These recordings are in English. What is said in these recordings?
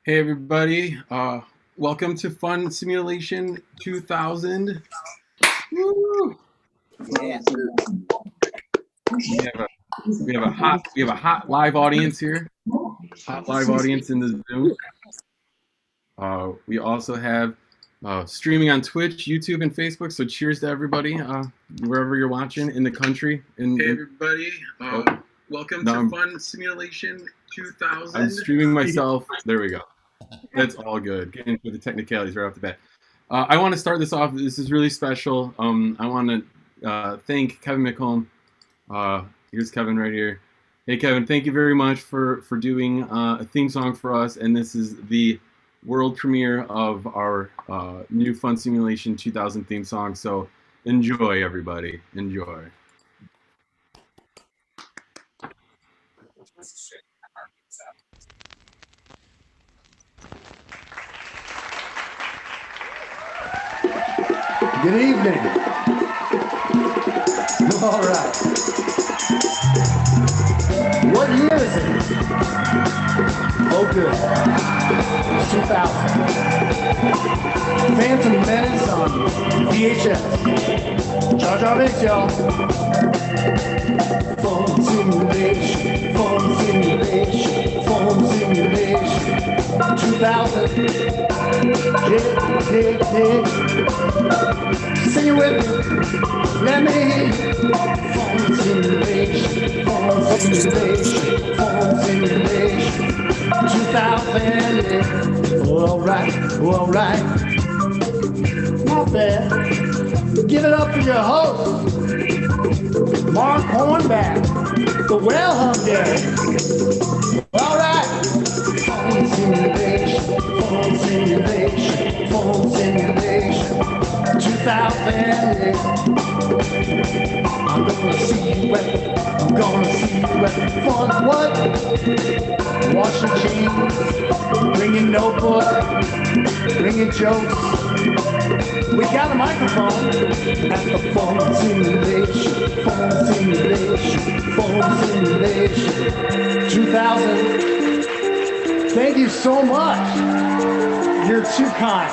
Hey everybody, welcome to Fun Simulation 2000. Woo! Yeah. We have a hot live audience here. Hot live audience in the Zoom. We also have streaming on Twitch, YouTube, and Facebook. So cheers to everybody wherever you're watching in the country. Hey everybody, welcome to Fun Simulation 2000. I'm streaming myself. There we go. That's all good. Getting into the technicalities right off the bat. I want to start this off. This is really special. I want to thank Kevin McComb. Here's Kevin right here. Hey, Kevin, thank you very much for doing a theme song for us. And this is the world premiere of our new Fun Simulation 2000 theme song. So enjoy, everybody. Enjoy. Good evening. All right. What year is it? Oh, good. 2000. Phantom Menace on VHS. Jar Jar Binks, y'all. Phone simulation, phone simulation, phone simulation. 2000. Sing it with me. Let me hear you. Phone simulation, phone simulation, phone simulation. 2000. All right. Not bad. Give it up for your host, Mark Hornback, the well-hung daddy. All right. Phone simulation, phone simulation, phone simulation. 2000. I'm gonna see you at fun. What? Wash your jeans, bring your notebook, bring your jokes. We got a microphone at the phone simulation, phone simulation, phone simulation. 2000. Thank you so much. You're too kind.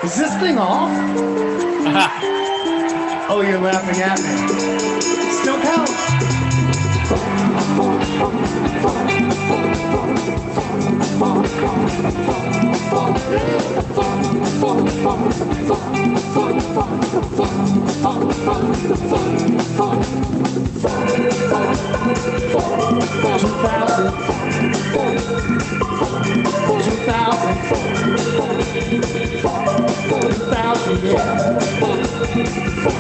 Is this thing off? Oh, you're laughing at me. Still counts. 2000, yeah.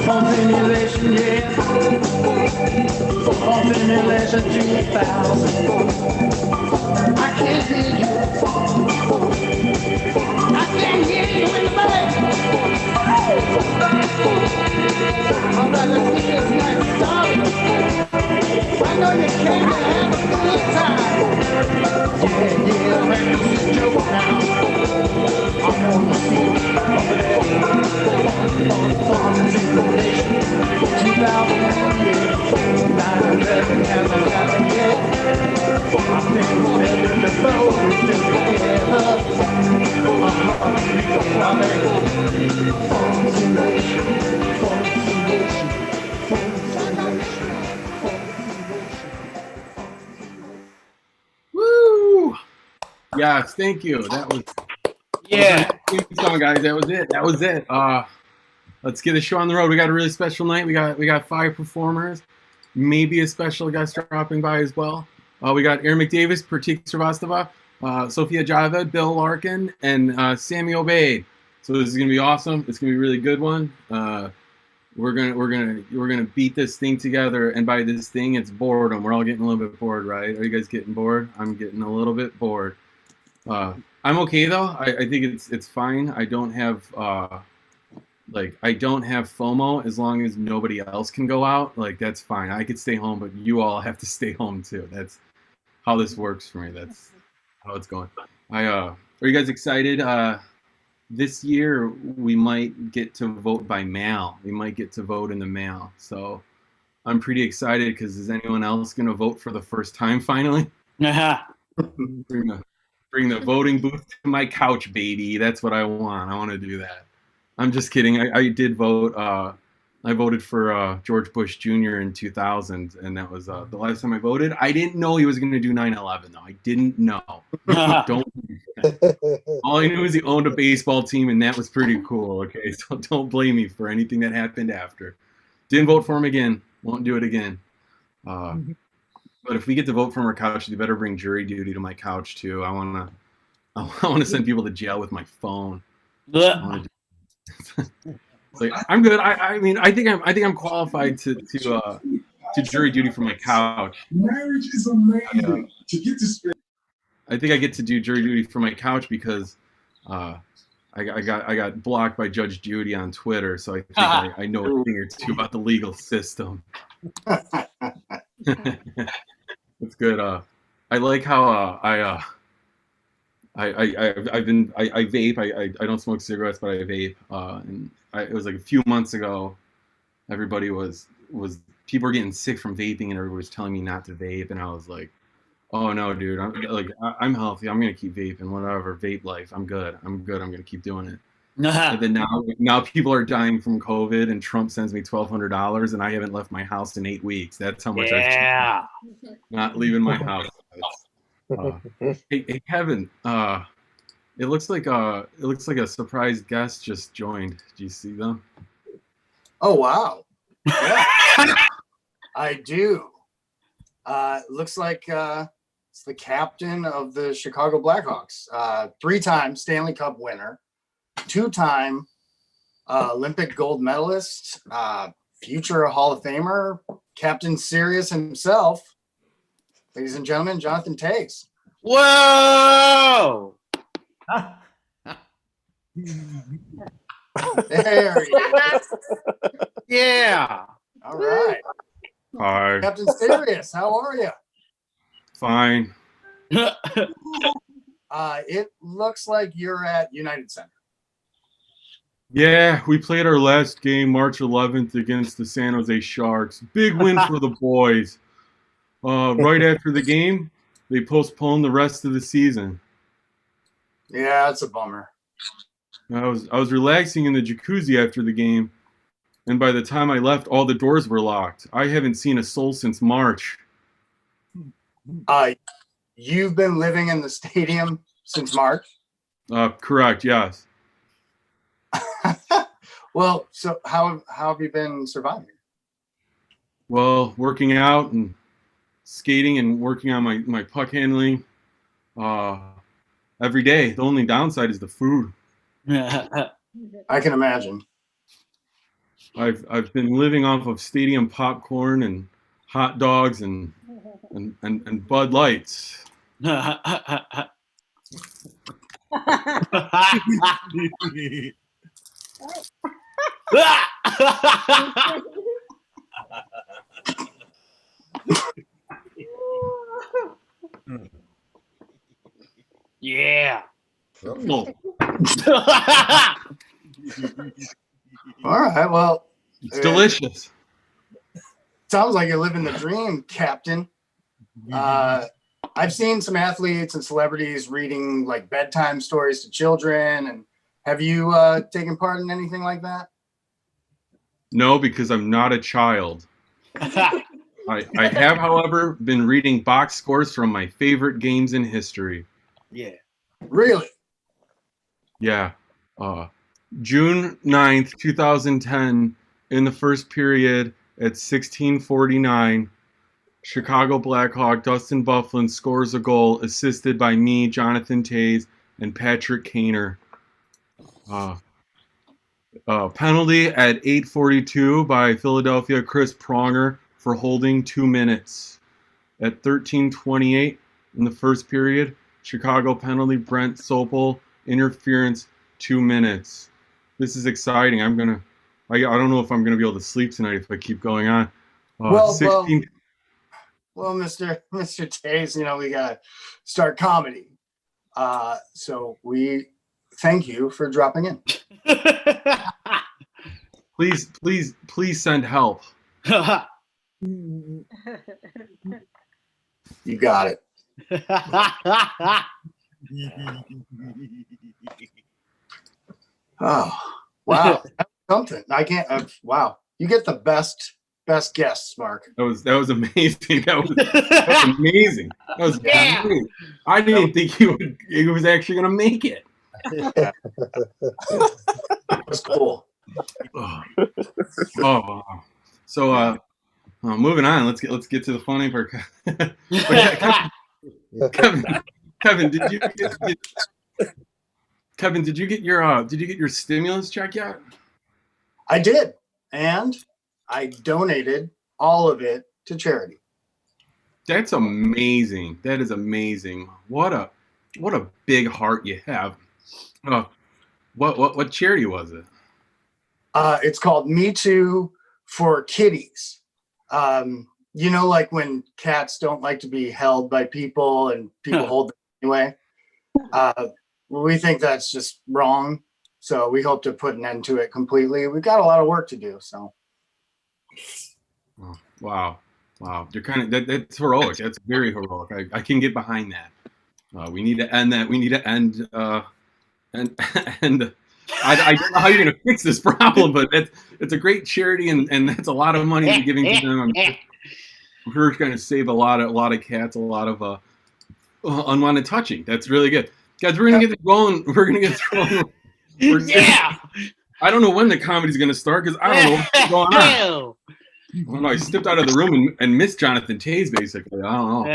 Phone simulation, yeah. Phone simulation 2000. I can't hear you. I can't hear you in the back. All right, let's get this night started. I know you came to have a good time. Yeah, practice your joke now. I'm gonna see you over there. Phone simulation 2000. 9/11 hasn't happened yet. I've been living the boat together. Phone simulation, phone simulation, phone simulation, phone simulation. Woo! Yes, thank you. That was theme song, guys. That was it. Let's get the show on the road. We got a really special night. We got 5 performers, maybe a special guest dropping by as well. We got Aaron McDavis, Pratik Srivastava, Sophia Javed, Bill Larkin, and Sammy Obeid. So this is gonna be awesome. It's gonna be a really good one. We're gonna beat this thing together, and by this thing, it's boredom. We're all getting a little bit bored, right? Are you guys getting bored? I'm getting a little bit bored. I'm okay though. I think it's fine. I don't have I don't have FOMO as long as nobody else can go out. Like that's fine. I could stay home, but you all have to stay home too. That's how this works for me. That's how it's going. Are you guys excited? This year we might get to vote by mail. We might get to vote in the mail. So I'm pretty excited because is anyone else going to vote for the first time finally? Uh-huh. Bring the voting booth to my couch, baby. That's what I want. I want to do that. I'm just kidding. I did vote. I voted for George Bush Jr. in 2000, and that was the last time I voted. I didn't know he was going to do 9/11, though. I didn't know. Don't. All I knew is he owned a baseball team, and that was pretty cool. Okay, so don't blame me for anything that happened after. Didn't vote for him again. Won't do it again. But if we get to vote from our couch, you better bring jury duty to my couch too. I want to send people to jail with my phone. Like, I'm good. I mean, I think I'm qualified to jury duty from my couch. Marriage is amazing. To get to I think I get to do jury duty from my couch because I got blocked by Judge Judy on Twitter, so I think I know a thing or two about the legal system. It's good. I like how I vape. I don't smoke cigarettes, but I vape. And it was like a few months ago. Everybody was people were getting sick from vaping, and everybody was telling me not to vape, and I was like, oh no, dude, I'm healthy. I'm gonna keep vaping. Whatever, vape life. I'm good. I'm gonna keep doing it. And then now people are dying from COVID, and Trump sends me $1,200, and I haven't left my house in 8 weeks. That's how much I've not leaving my house. Hey Kevin, it looks like a surprise guest just joined. Do you see them? Oh wow! Yeah, I do. Looks like it's the captain of the Chicago Blackhawks, 3-time Stanley Cup winner, 2-time Olympic gold medalist, future Hall of Famer, Captain Sirius himself. Ladies and gentlemen, Jonathan Tays. Whoa! There he is. Yeah. All right. Hi. Captain Sirius, how are you? Fine. It looks like you're at United Center. Yeah, we played our last game March 11th against the San Jose Sharks. Big win for the boys. Right after the game, they postponed the rest of the season. Yeah, it's a bummer. I was relaxing in the jacuzzi after the game, and by the time I left, all the doors were locked. I haven't seen a soul since March. You've been living in the stadium since March? Correct, yes. Well, so how have you been surviving? Well, working out and skating and working on my puck handling every day. The only downside is the food. I can imagine. I've been living off of stadium popcorn and hot dogs and Bud Lights. Yeah. Oh, All right. Well, it's delicious. sounds like you're living the dream, Captain. I've seen some athletes and celebrities reading like bedtime stories to children. And have you taken part in anything like that? No, because I'm not a child. I have, however, been reading box scores from my favorite games in history. Yeah. Really? Yeah. June 9th, 2010, in the first period at 16:49, Chicago Blackhawk Dustin Byfuglien scores a goal, assisted by me, Jonathan Tays, and Patrick Kaner. Penalty at 8:42 by Philadelphia Chris Pronger for holding 2 minutes. At 13:28 in the first period, Chicago penalty Brent Sopel, interference 2 minutes. This is exciting. I don't know if I'm gonna be able to sleep tonight if I keep going on. Well, Mr. Tays, we gotta start comedy. So we thank you for dropping in. Please send help. You got it. Oh, wow. That's something. I can't. Wow. You get the best guests, Mark. That was amazing. That was amazing. That was Yeah. great. I didn't think he was actually gonna make it. That was cool. Oh, wow. So moving on. Let's get to the funny part. Kevin, did you get your stimulus check yet? I did, and I donated all of it to charity. That's amazing. That is amazing. What a big heart you have. What charity was it? It's called Me Too for Kitties. Like when cats don't like to be held by people and people hold them anyway. We think that's just wrong. So we hope to put an end to it completely. We've got a lot of work to do. So. Oh, wow. You're kind of that's heroic. That's very heroic. I can get behind that. We need to end that. We need to end and I don't know how you're going to fix this problem, but it's a great charity and that's a lot of money to be giving to them. We're going to save a lot of cats, a lot of unwanted touching. That's really good, guys. We're going to get this going. We're going to get this going. Yeah. I don't know when the comedy's going to start because I don't know what's going on. I don't know. I stepped out of the room and missed Jonathan Taze, basically. I don't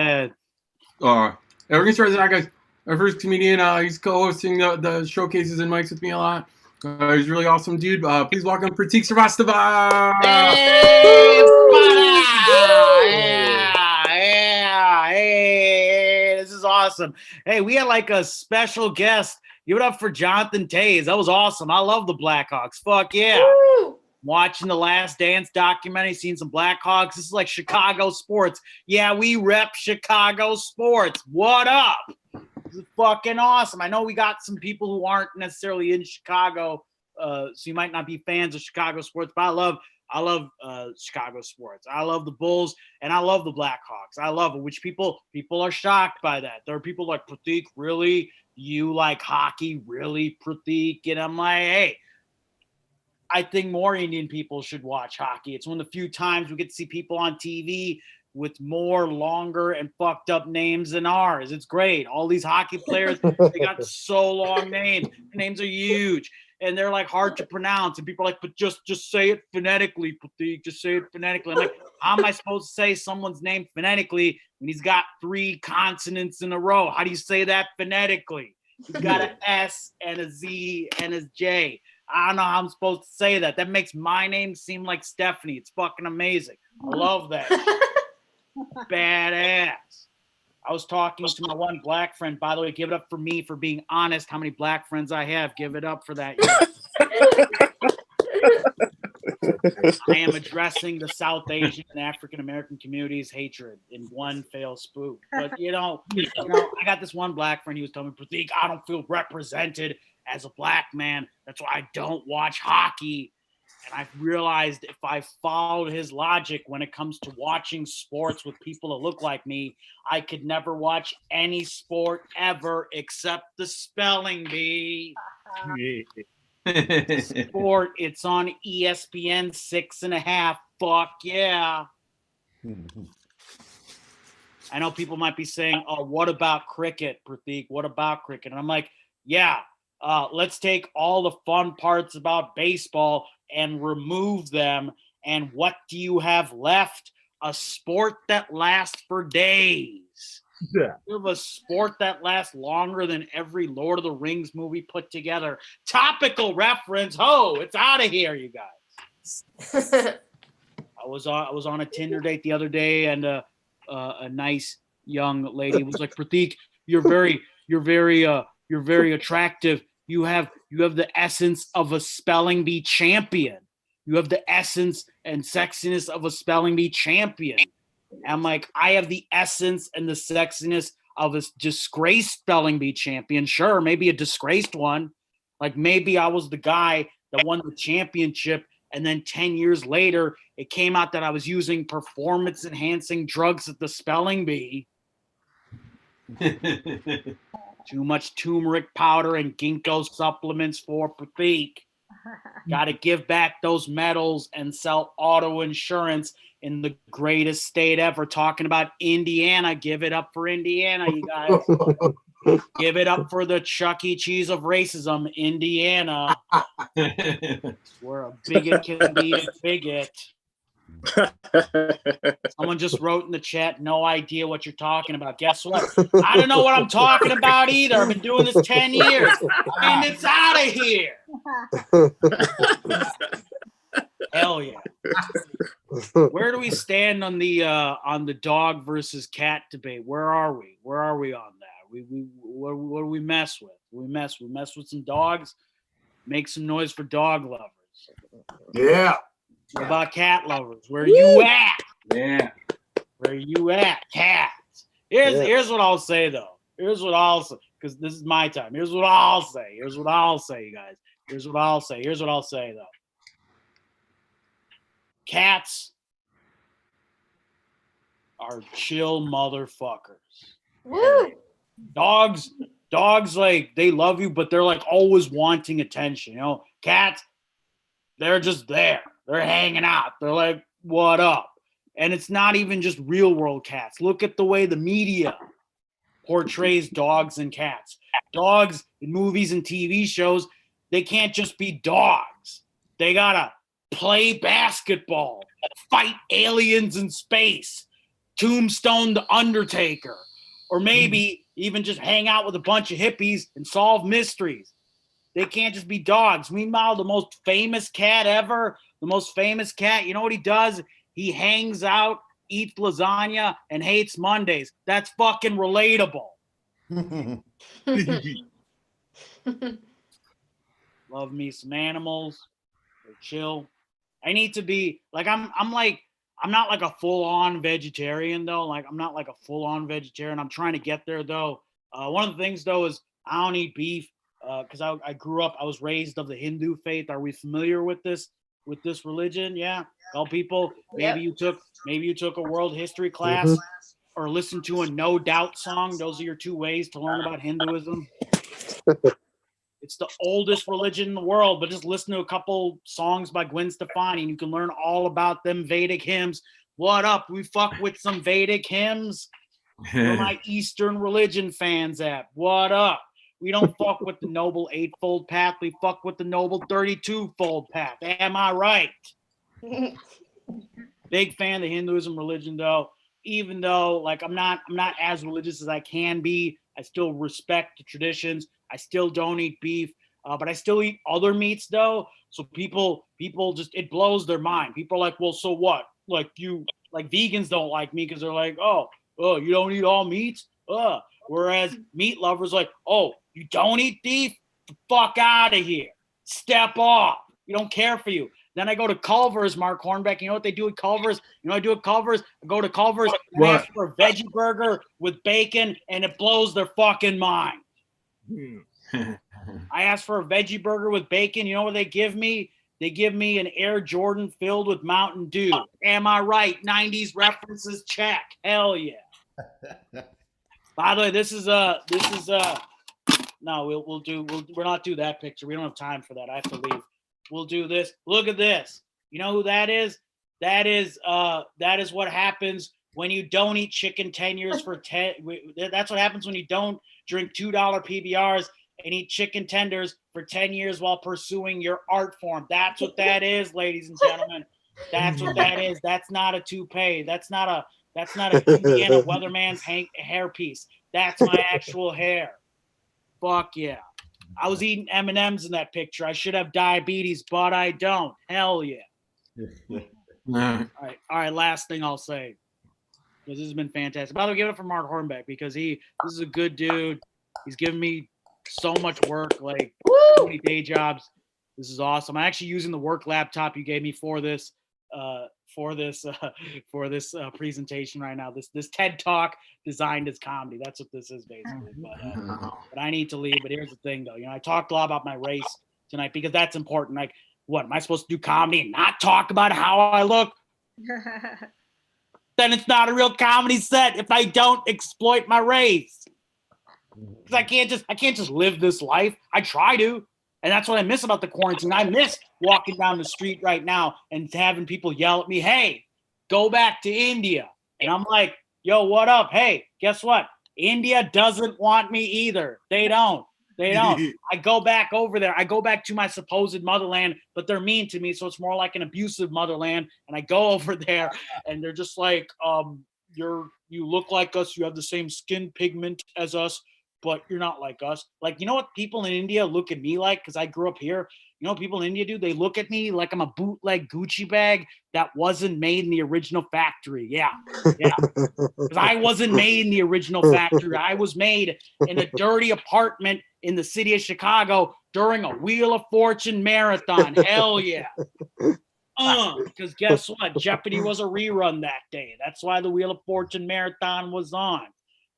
know. We're going to start this out, guys. Our first comedian, he's co-hosting the showcases and mics with me a lot. He's a really awesome dude. Please welcome Pratik Srivastava. Hey, this is awesome. Hey, we had like a special guest. Give it up for Jonathan Taze. That was awesome. I love the Blackhawks. Fuck yeah. Woo! Watching the Last Dance documentary, seeing some Blackhawks. This is like Chicago sports. Yeah, we rep Chicago sports. What up? This is fucking awesome. I know we got some people who aren't necessarily in Chicago, so you might not be fans of Chicago sports, but I love Chicago sports. I love the Bulls and I love the Blackhawks. I love it, which people are shocked by that. There are people like, Pratik, really? You like hockey? Really, Pratik? And I'm like, hey, I think more Indian people should watch hockey. It's one of the few times we get to see people on TV with more longer and fucked up names than ours. It's great. All these hockey players, they got so long names. Their names are huge. And they're like hard to pronounce. And people are like, but just say it phonetically, Pratik. Just say it phonetically. I'm like, how am I supposed to say someone's name phonetically when he's got 3 consonants in a row? How do you say that phonetically? He's got an S and a Z and a J. I don't know how I'm supposed to say that. That makes my name seem like Stephanie. It's fucking amazing. I love that. Badass. I was talking to my one black friend. By the way, give it up for me for being honest. How many black friends I have? Give it up for that. I am addressing the South Asian and African American community's hatred in one fell swoop. But you know, I got this one black friend. He was telling me, Pratik, I don't feel represented as a black man. That's why I don't watch hockey. And I've realized if I followed his logic when it comes to watching sports with people that look like me, I could never watch any sport ever except the spelling bee. Sport, it's on ESPN 6.5. Fuck yeah. I know people might be saying, oh, what about cricket, Pratik? What about cricket? And I'm like, yeah, let's take all the fun parts about baseball and remove them. And what do you have left? A sport that lasts for days. Yeah. You have a sport that lasts longer than every Lord of the Rings movie put together. Topical reference. Ho, it's out of here, you guys. I was on a Tinder date the other day, and a nice young lady was like, Pratik, you're very attractive. You have the essence of a spelling bee champion. You have the essence and sexiness of a spelling bee champion. I'm like, I have the essence and the sexiness of a disgraced spelling bee champion. Sure, maybe a disgraced one. Like maybe I was the guy that won the championship, and then 10 years later, it came out that I was using performance-enhancing drugs at the spelling bee. Too much turmeric powder and ginkgo supplements for Pratik. Got to give back those metals and sell auto insurance in the greatest state ever. Talking about Indiana. Give it up for Indiana, you guys. Give it up for the Chuck E. Cheese of racism, Indiana. Where a bigot can be a bigot. Someone just wrote in the chat, no idea what you're talking about. Guess what? I don't know what I'm talking about either. I've been doing this 10 years. And it's out of here. Hell yeah. Where do we stand on the dog versus cat debate? Where are we? Where are we on that? What do we mess with? We mess with some dogs. Make some noise for dog lovers. Yeah. What about cat lovers? Where are you at? Yeah. Where are you at, cats? Here's what I'll say though. Here's what I'll say, because this is my time. Here's what I'll say. Here's what I'll say, you guys. Here's what I'll say. Here's what I'll say though. Cats are chill motherfuckers. Woo! Dogs, like, they love you, but they're like always wanting attention. You know, cats, they're just there. They're hanging out. They're like, what up? And it's not even just real world cats. Look at the way the media portrays dogs and cats. Dogs in movies and TV shows, they can't just be dogs. They gotta play basketball, fight aliens in space, tombstone the Undertaker, or maybe even just hang out with a bunch of hippies and solve mysteries. They can't just be dogs. Meanwhile, the most famous cat ever, you know what he does? He hangs out, eats lasagna, and hates Mondays. That's fucking relatable. Love me some animals. They're chill. I need to be like I'm not like a full-on vegetarian though. Like I'm not like a full-on vegetarian. I'm trying to get there though. One of the things though is I don't eat beef because I grew up. I was raised of the Hindu faith. Are we familiar with this religion? Yeah. Tell people maybe you took a world history class or listened to a No Doubt song. Those are your two ways to learn about Hinduism. It's the oldest religion in the world, but just listen to a couple songs by Gwen Stefani and you can learn all about them Vedic hymns. What up? We fuck with some Vedic hymns? Where my Eastern religion fans at? What up? We don't fuck with the noble 8-fold path. We fuck with the noble 32-fold path. Am I right? Big fan of the Hinduism religion though. Even though like I'm not as religious as I can be, I still respect the traditions. I still don't eat beef, but I still eat other meats though. So people just, it blows their mind. People are like, well, so what? Like vegans don't like me because they're like, oh, you don't eat all meats? Whereas meat lovers like, oh, you don't eat beef? The fuck out of here. Step off. We don't care for you. Then I go to Culver's, Mark Hornbeck. You know what they do at Culver's? You know what I do at Culver's? I go to Culver's and ask for a veggie burger with bacon, and it blows their fucking mind. I asked for a veggie burger with bacon. You know what they give me? They give me an Air Jordan filled with Mountain Dew. Am I right? 90s references, check. Hell yeah. By the way, we'll not do that picture. We don't have time for that. I have to leave. We'll do this. Look at this. You know who that is? That is what happens when you don't eat chicken 10 years for 10. That's what happens when you don't drink $2 PBRs and eat chicken tenders for 10 years while pursuing your art form. That's what that is, ladies and gentlemen. That's what that is. That's not a toupee. That's not an Indiana weatherman's hairpiece. That's my actual hair. Fuck yeah. I was eating M&Ms in that picture. I should have diabetes, but I don't. Hell yeah. All right. Last thing I'll say, because this has been fantastic. By the way, give it for Mark Hornbeck because this is a good dude. He's given me so much work, like so many day jobs. This is awesome. I'm actually using the work laptop you gave me for this presentation right now. This TED Talk designed as comedy. That's what this is basically. But I need to leave. But here's the thing, though. You know, I talked a lot about my race tonight because that's important. Like, what am I supposed to do comedy and not talk about how I look? Then it's not a real comedy set if I don't exploit my race. Because I can't just live this life. I try to. And that's what I miss about the quarantine. I miss walking down the street right now and having people yell at me, hey, go back to India. And I'm like, yo, what up? Hey, guess what? India doesn't want me either. They don't. I go back over there. I go back to my supposed motherland, but they're mean to me. So it's more like an abusive motherland. And I go over there and they're just like, you look like us. You have the same skin pigment as us, but you're not like us. Like, you know what people in India look at me like? Because I grew up here. You know what people in India do? They look at me like I'm a bootleg Gucci bag that wasn't made in the original factory. Yeah. Because I wasn't made in the original factory. I was made in a dirty apartment in the city of Chicago during a Wheel of Fortune marathon. Hell yeah. Because guess what? Jeopardy was a rerun that day. That's why the Wheel of Fortune marathon was on.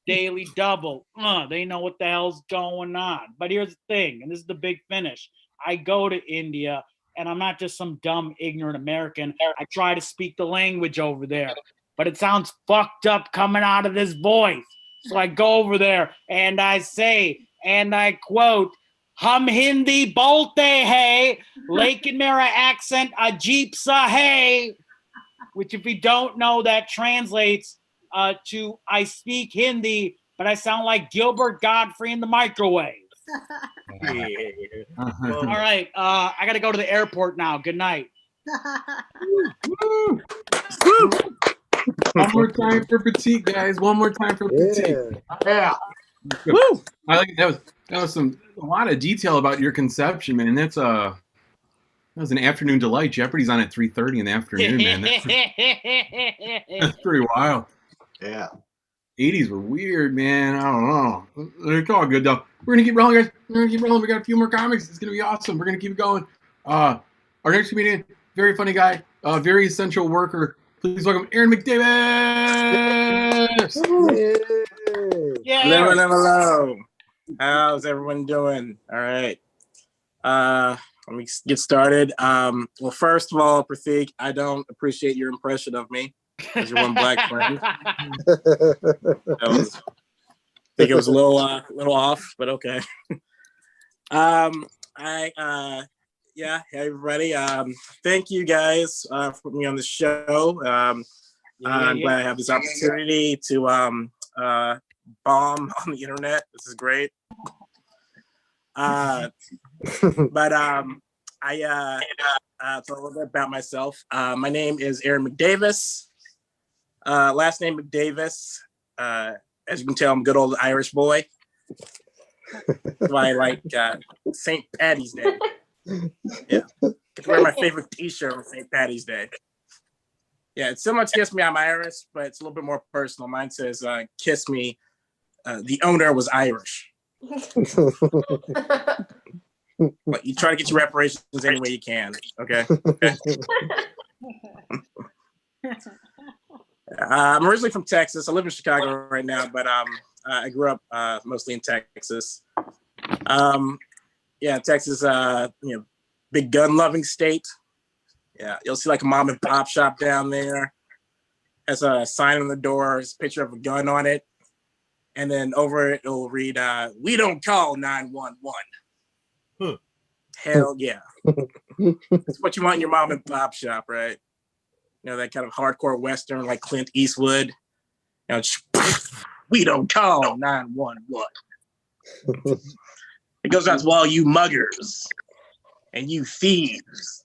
Daily double. They know what the hell's going on. But here's the thing, and this is the big finish. I go to India, and I'm not just some dumb, ignorant American. I try to speak the language over there, but it sounds fucked up coming out of this voice. So I go over there, and I say, and I quote, Hum Hindi bolte hai, Lakin mera accent ajeeb sa hai, which if you don't know, that translates to I speak Hindi, but I sound like Gilbert Godfrey in the microwave. All right, I got to go to the airport now. Good night. One more time for Petite, guys. One more time for Petite. Yeah. Woo! I like that was a lot of detail about your conception, man. That was an afternoon delight. Jeopardy's on at 3:30 in the afternoon, man. That's pretty wild. Yeah. 80s were weird, man. I don't know. It's all good though. We're gonna keep rolling, guys. We're gonna keep rolling. We got a few more comics. It's gonna be awesome. We're gonna keep it going. Our next comedian, very funny guy, very essential worker. Please welcome Aaron McDavis. Yeah. Hello. How's everyone doing? All right. Let me get started. Well, first of all, Pratik, I don't appreciate your impression of me as your one black friend. I think it was a little off, but okay. Yeah, hey everybody. Thank you guys for putting me on the show. I'm glad I have this opportunity to bomb on the internet. This is great. But I talk a little bit about myself. My name is Aaron McDavis. Last name McDavis. As you can tell, I'm a good old Irish boy. That's why I like St. Paddy's Day. Yeah, I wear my favorite T-shirt on St. Paddy's Day. Yeah, it's similar to Kiss Me, I'm Irish, but it's a little bit more personal. Mine says, Kiss Me, the owner was Irish. But you try to get your reparations any way you can, okay? I'm originally from Texas. I live in Chicago right now, but I grew up mostly in Texas. Yeah, Texas, big gun-loving state. Yeah, you'll see like a mom and pop shop down there. Has a sign on the door, has a picture of a gun on it. And then over it, it'll read, we don't call 911. Hell yeah. That's what you want in your mom and pop shop, right? You know, that kind of hardcore Western like Clint Eastwood. You know, we don't call 911. It goes out to all you muggers and you thieves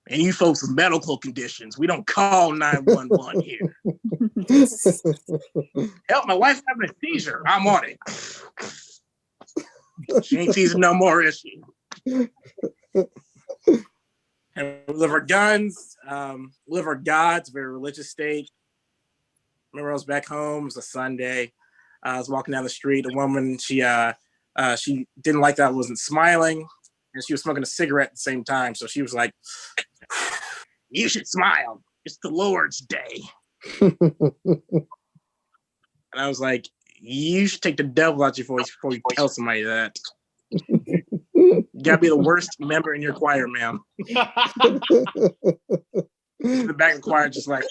and you folks with medical conditions. We don't call 911 here. Help, my wife's having a seizure. I'm on it. She ain't seizing no more, is she? And we live our guns, live our gods, very religious state. Remember I was back home, it was a Sunday. I was walking down the street, a woman, she didn't like that I wasn't smiling, and she was smoking a cigarette at the same time. So she was like, you should smile. It's the Lord's Day. And I was like, you should take the devil out your voice before you tell somebody that. You gotta be the worst member in your choir, ma'am. The back of the choir just like,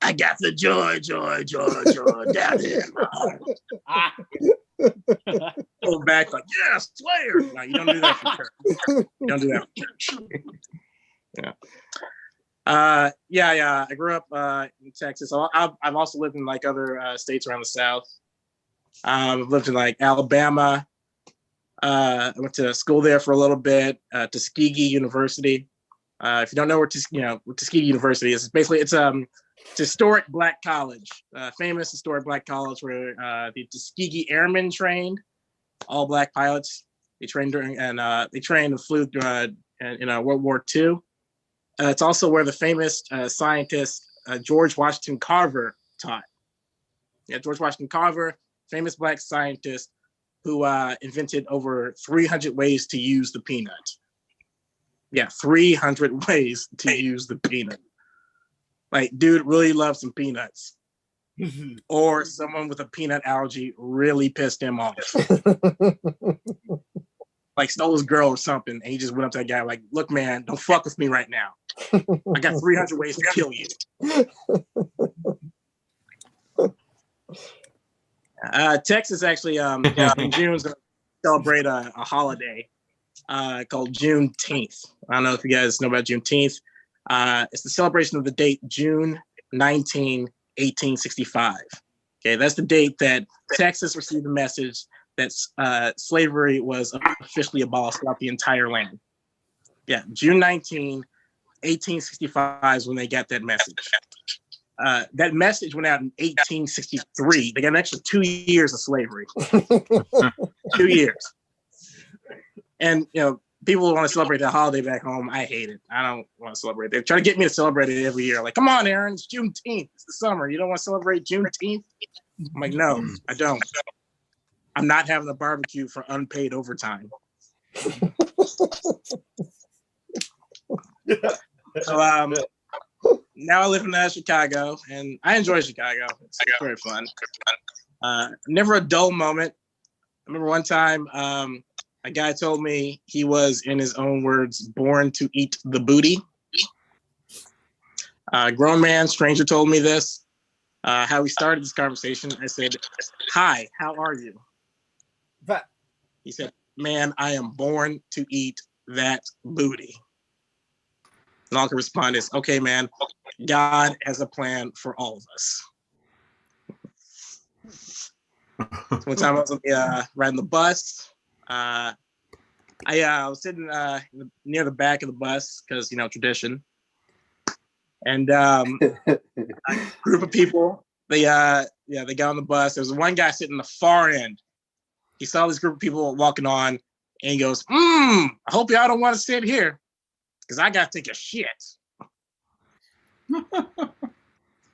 I got the joy down here. Pull back like, yeah, Slayer. No, you don't do that for church. You don't do that for church. Yeah. I grew up in Texas. I've also lived in like other states around the South. I've lived in like Alabama. I went to school there for a little bit. Tuskegee University. If you don't know where Tuskegee University is, it's a historic black college, famous historic black college where the Tuskegee Airmen trained, all black pilots. They trained and flew in World War II. It's also where the famous scientist George Washington Carver taught. Yeah, George Washington Carver, famous black scientist who invented over 300 ways to use the peanut. Yeah, 300 ways to use the peanut. Like, dude really loves some peanuts. Or someone with a peanut allergy really pissed him off. Like stole his girl or something, and he just went up to that guy like, look, man, don't fuck with me right now. I got 300 ways to kill you. Texas actually in June is going to celebrate a holiday called Juneteenth. I don't know if you guys know about Juneteenth. It's the celebration of the date June 19, 1865. Okay, that's the date that Texas received the message that slavery was officially abolished throughout the entire land. Yeah, June 19, 1865 is when they got that message. That message went out in 1863. They got an extra 2 years of slavery. 2 years. And, people want to celebrate that holiday back home. I hate it. I don't want to celebrate it. They try to get me to celebrate it every year. Like, come on, Aaron, it's Juneteenth. It's the summer. You don't want to celebrate Juneteenth? I'm like, no, I don't. I'm not having a barbecue for unpaid overtime. So now I live in Chicago, and I enjoy Chicago. It's very fun. Never a dull moment. I remember one time a guy told me he was, in his own words, born to eat the booty. Grown man, stranger told me this. How we started this conversation, I said, "Hi, how are you?" He said, "Man, I am born to eat that booty." And all I can respond is, "Okay, man, God has a plan for all of us." So one time I was riding the bus. I was sitting near the back of the bus because, tradition. And a group of people, they got on the bus. There was one guy sitting in the far end. He saw this group of people walking on, and he goes, I hope y'all don't want to sit here because I got to take a shit.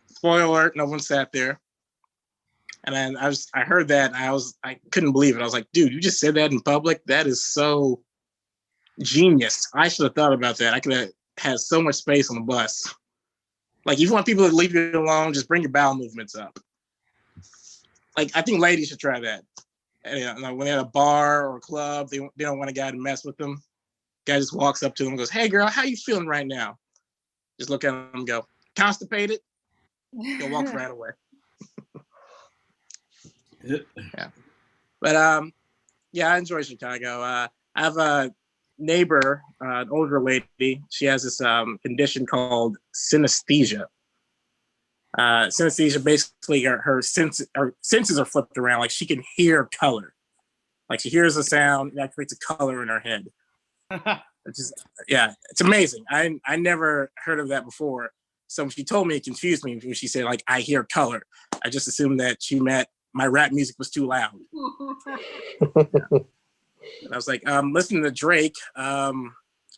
Spoiler alert, no one sat there. And then I heard that, and I couldn't believe it. I was like, dude, you just said that in public? That is so genius. I should have thought about that. I could have had so much space on the bus. Like, if you want people to leave you alone, just bring your bowel movements up. Like, I think ladies should try that. And, when they're at a bar or a club, they don't want a guy to mess with them. Guy just walks up to them and goes, "Hey, girl, how you feeling right now?" Just look at them and go, "Constipated?" He'll walk right away. Yeah. But I enjoy Chicago. I have a neighbor, an older lady. She has this condition called synesthesia. Synesthesia, basically her senses are flipped around. Like, she can hear color. Like, she hears a sound, that creates a color in her head. It's amazing. I never heard of that before. So when she told me, it confused me when she said, like, I hear color. I just assumed that she meant my rap music was too loud. And I was like, listening to Drake,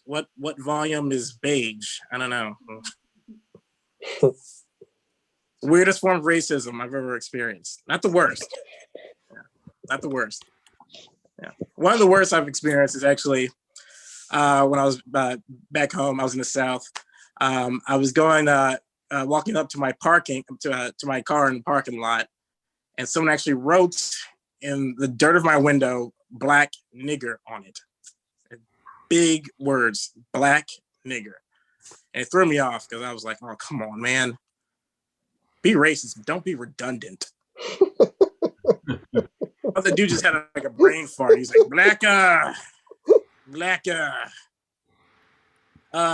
what volume is beige? I don't know. Weirdest form of racism I've ever experienced. Not the worst. Yeah, not the worst. Yeah. One of the worst I've experienced is actually when I was back home. I was in the South. I was going walking up to my parking to my car in the parking lot, and someone actually wrote in the dirt of my window, "Black nigger" on it. Big words, "Black nigger." And it threw me off because I was like, oh, come on, man. Be racist, but don't be redundant. Oh, the dude just had like a brain fart. He's like, Blacka.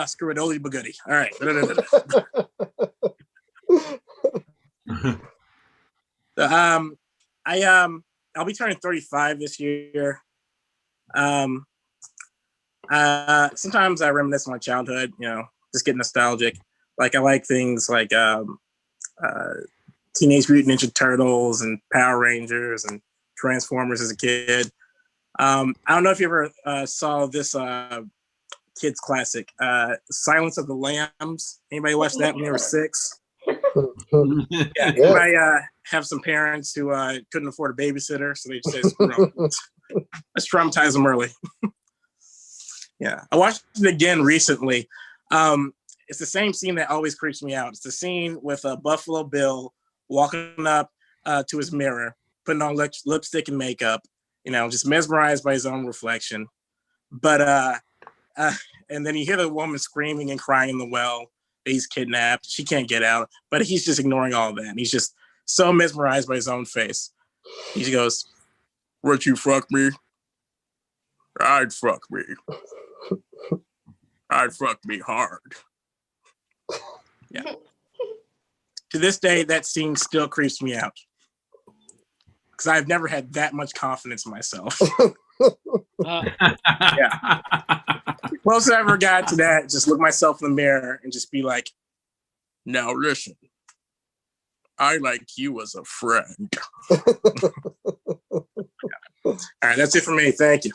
Screw it, oldie but goodie. All right. I'll be turning 35 this year. Sometimes I reminisce on my childhood, just get nostalgic. Like I like things like Teenage Mutant Ninja Turtles and Power Rangers and Transformers as a kid. I don't know if you ever saw this kids classic, Silence of the Lambs. Anybody watch that when they were 6? Yeah. Anybody have some parents who couldn't afford a babysitter, so they just say, screw them. Let's traumatize them early. Yeah. I watched it again recently. It's the same scene that always creeps me out. It's the scene with Buffalo Bill walking up to his mirror, putting on lipstick and makeup, just mesmerized by his own reflection. But and then you hear the woman screaming and crying in the well. He's kidnapped. She can't get out, but he's just ignoring all of that. And he's just so mesmerized by his own face. He goes, "Would you fuck me? I'd fuck me. I'd fuck me hard." Yeah. To this day, that scene still creeps me out because I've never had that much confidence in myself. Yeah. Closest I ever got to that, just look myself in the mirror and just be like, "Now listen, I like you as a friend." All right, that's it for me. Thank you.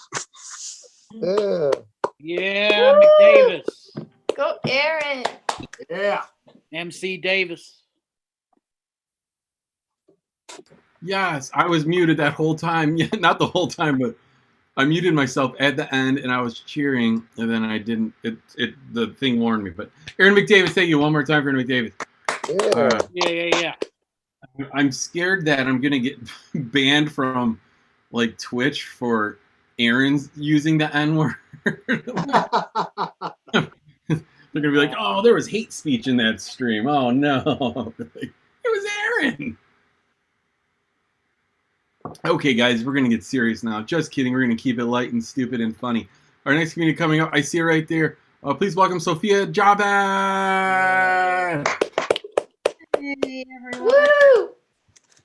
Yeah, McDavis. Go, Aaron. Yeah. MC Davis. Yes, I was muted that whole time. Yeah, not the whole time, but I muted myself at the end, and I was cheering, and then I didn't. The thing warned me. But Aaron McDavis, thank you one more time for Aaron McDavis. Yeah. I'm scared that I'm gonna get banned from like Twitch for Aaron's using the N-word. They're gonna be like, "Oh, there was hate speech in that stream." Oh no, it was Aaron. Okay, guys, we're going to get serious now. Just kidding. We're going to keep it light and stupid and funny. Our next comedian coming up, I see it right there. Please welcome Sophia Jabba. Hey, everyone. Woo!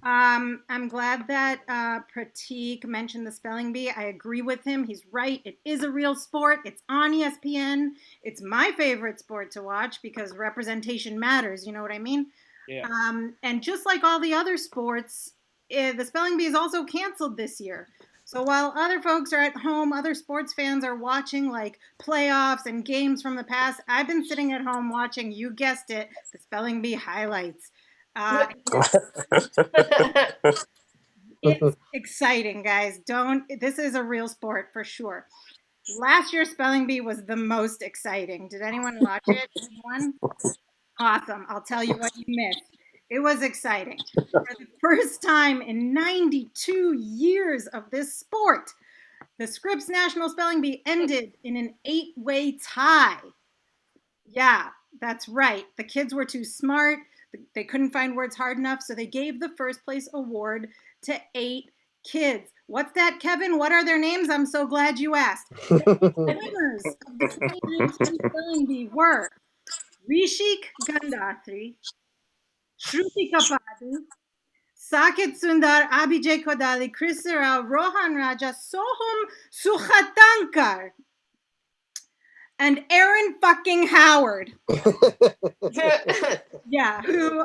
I'm glad that Pratik mentioned the spelling bee. I agree with him. He's right. It is a real sport. It's on ESPN. It's my favorite sport to watch because representation matters. You know what I mean? Yeah. And just like all the other sports, the spelling bee is also canceled this year. So while other folks are at home, other sports fans are watching like playoffs and games from the past, I've been sitting at home watching, you guessed it, the spelling bee highlights. It's exciting, guys. This is a real sport for sure. Last year's spelling bee was the most exciting. Did anyone watch it? Anyone? Awesome. I'll tell you what you missed. It was exciting. For the first time in 92 years of this sport, the Scripps National Spelling Bee ended in an 8-way tie. Yeah, that's right. The kids were too smart. They couldn't find words hard enough, so they gave the first place award to 8 kids. What's that, Kevin? What are their names? I'm so glad you asked. The winners of the 2019 Spelling Bee were Rishik Gandathri, Shruti Kapadi, Saket Sundar, Abhijay Kodali, Chris Rao, Rohan Raja, Soham Sukhatankar, and Aaron fucking Howard. Yeah, who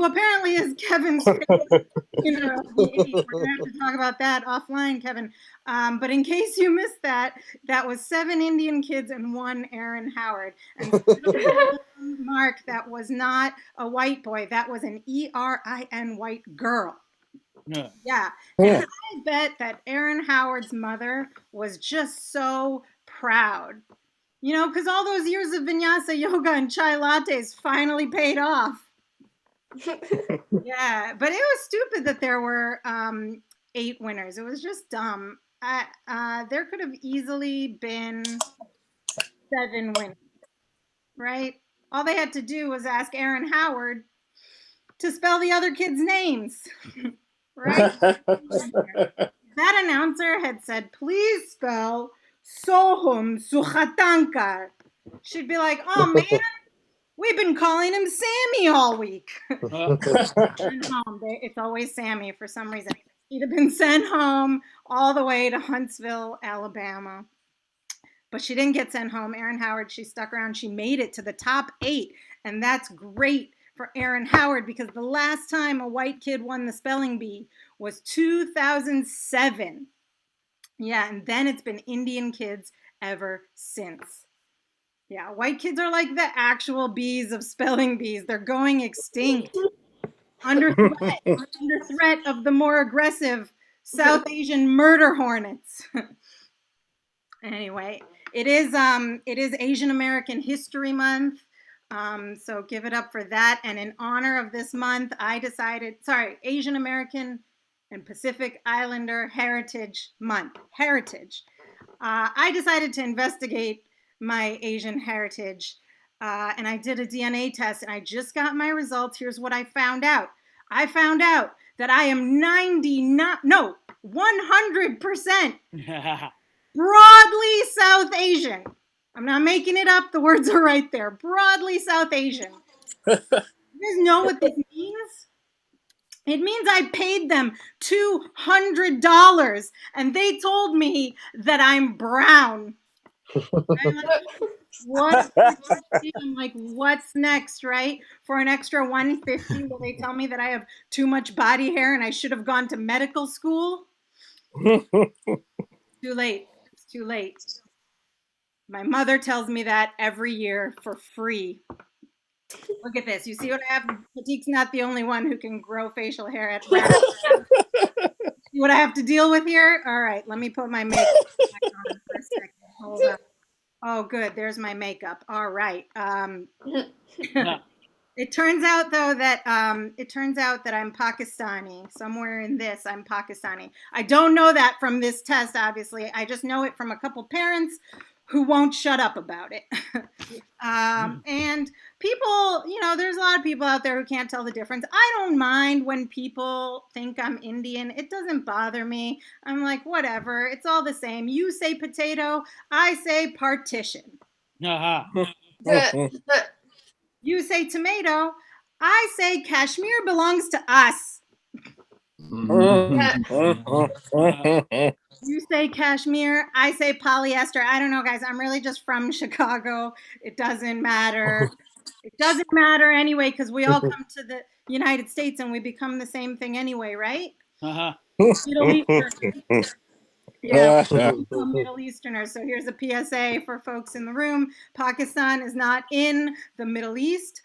apparently is Kevin's favorite winner of the 80s. We're gonna have to talk about that offline, Kevin. But in case you missed that, that was 7 Indian kids and 1 Aaron Howard. And Mark, that was not a white boy. That was an ERIN white girl. Yeah. And I bet that Aaron Howard's mother was just so proud. Because all those years of vinyasa yoga and chai lattes finally paid off. Yeah, but it was stupid that there were 8 winners. It was just dumb. There could have easily been 7 winners, right? All they had to do was ask Aaron Howard to spell the other kids' names. right? That announcer had said, please spell Sohum Sukhatankar. She'd be like, oh man, we've been calling him Sammy all week. Sent home. It's always Sammy for some reason. He'd have been sent home all the way to Huntsville, Alabama. But she didn't get sent home. Erin Howard, she stuck around. She made it to the top 8. And that's great for Erin Howard because the last time a white kid won the spelling bee was 2007. Yeah, and then it's been Indian kids ever since. Yeah, white kids are like the actual bees of spelling bees. They're going extinct under threat of the more aggressive South Asian murder hornets. Anyway, it is Asian American History Month. So give it up for that. And in honor of this month, Asian American and Pacific Islander Heritage Month. I decided to investigate my Asian heritage, and I did a DNA test, and I just got my results. Here's what I found out. I found out that I am 100% broadly South Asian. I'm not making it up. The words are right there. Broadly South Asian. You guys know what this means? It means I paid them $200 and they told me that I'm brown. I'm like, what? I'm like, what's next, right? For an extra $150, will they tell me that I have too much body hair and I should have gone to medical school? Too late. It's too late. My mother tells me that every year for free. Look at this. You see what I have? Pratik's not the only one who can grow facial hair at random. See what I have to deal with here? All right, let me put my makeup back on for a second. Hold up. Oh, good. There's my makeup. All right. It turns out though that I'm Pakistani. Somewhere in this, I'm Pakistani. I don't know that from this test, obviously. I just know it from a couple parents who won't shut up about it. And people, there's a lot of people out there who can't tell the difference. I don't mind when people think I'm Indian. It doesn't bother me. I'm like, whatever. It's all the same. You say potato, I say partition. You say tomato, I say Kashmir belongs to us. You say cashmere, I say polyester. I don't know, guys. I'm really just from Chicago. It doesn't matter. It doesn't matter anyway, because we all come to the United States and we become the same thing anyway, right? Middle Easterners. Yeah, Middle Easterners. So here's a PSA for folks in the room. Pakistan is not in the Middle East.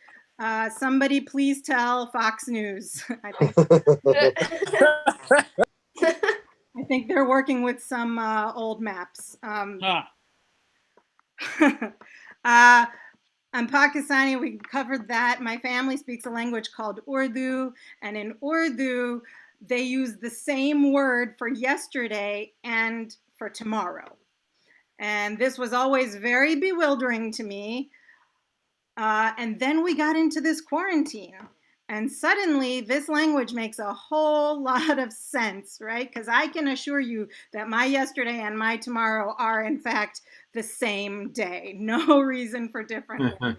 Somebody please tell Fox News. I think they're working with some old maps. I'm Pakistani. We covered that. My family speaks a language called Urdu, and in Urdu, they use the same word for yesterday and for tomorrow. And this was always very bewildering to me. And then we got into this quarantine. And suddenly, this language makes a whole lot of sense, right? Because I can assure you that my yesterday and my tomorrow are, in fact, the same day. No reason for different. But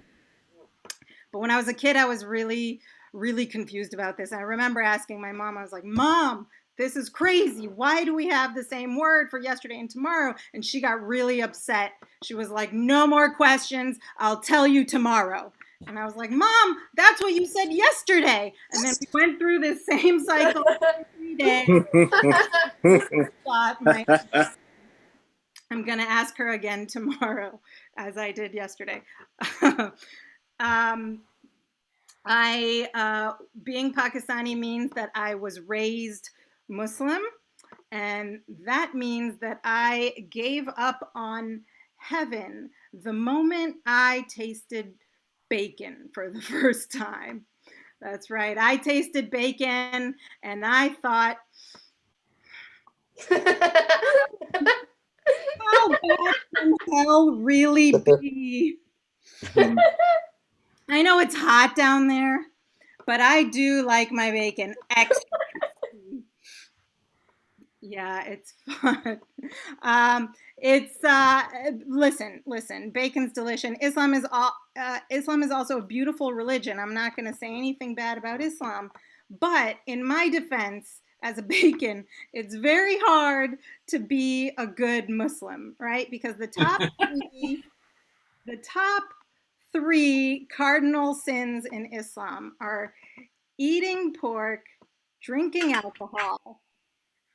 when I was a kid, I was really, really confused about this. I remember asking my mom, I was like, Mom, this is crazy. Why do we have the same word for yesterday and tomorrow? And she got really upset. She was like, no more questions. I'll tell you tomorrow. And I was like, Mom, that's what you said yesterday. And then we went through this same cycle for 3 days. I'm going to ask her again tomorrow, as I did yesterday. Being Pakistani means that I was raised Muslim, and that means that I gave up on heaven the moment I tasted bacon for the first time. That's right. I tasted bacon and I thought, how bad can hell really be? I know it's hot down there, but I do like my bacon extra. Yeah, it's fun. It's listen. Bacon's delicious. Islam is also a beautiful religion. I'm not going to say anything bad about Islam, but in my defense, as a bacon, it's very hard to be a good Muslim, right? Because the top three cardinal sins in Islam are eating pork, drinking alcohol,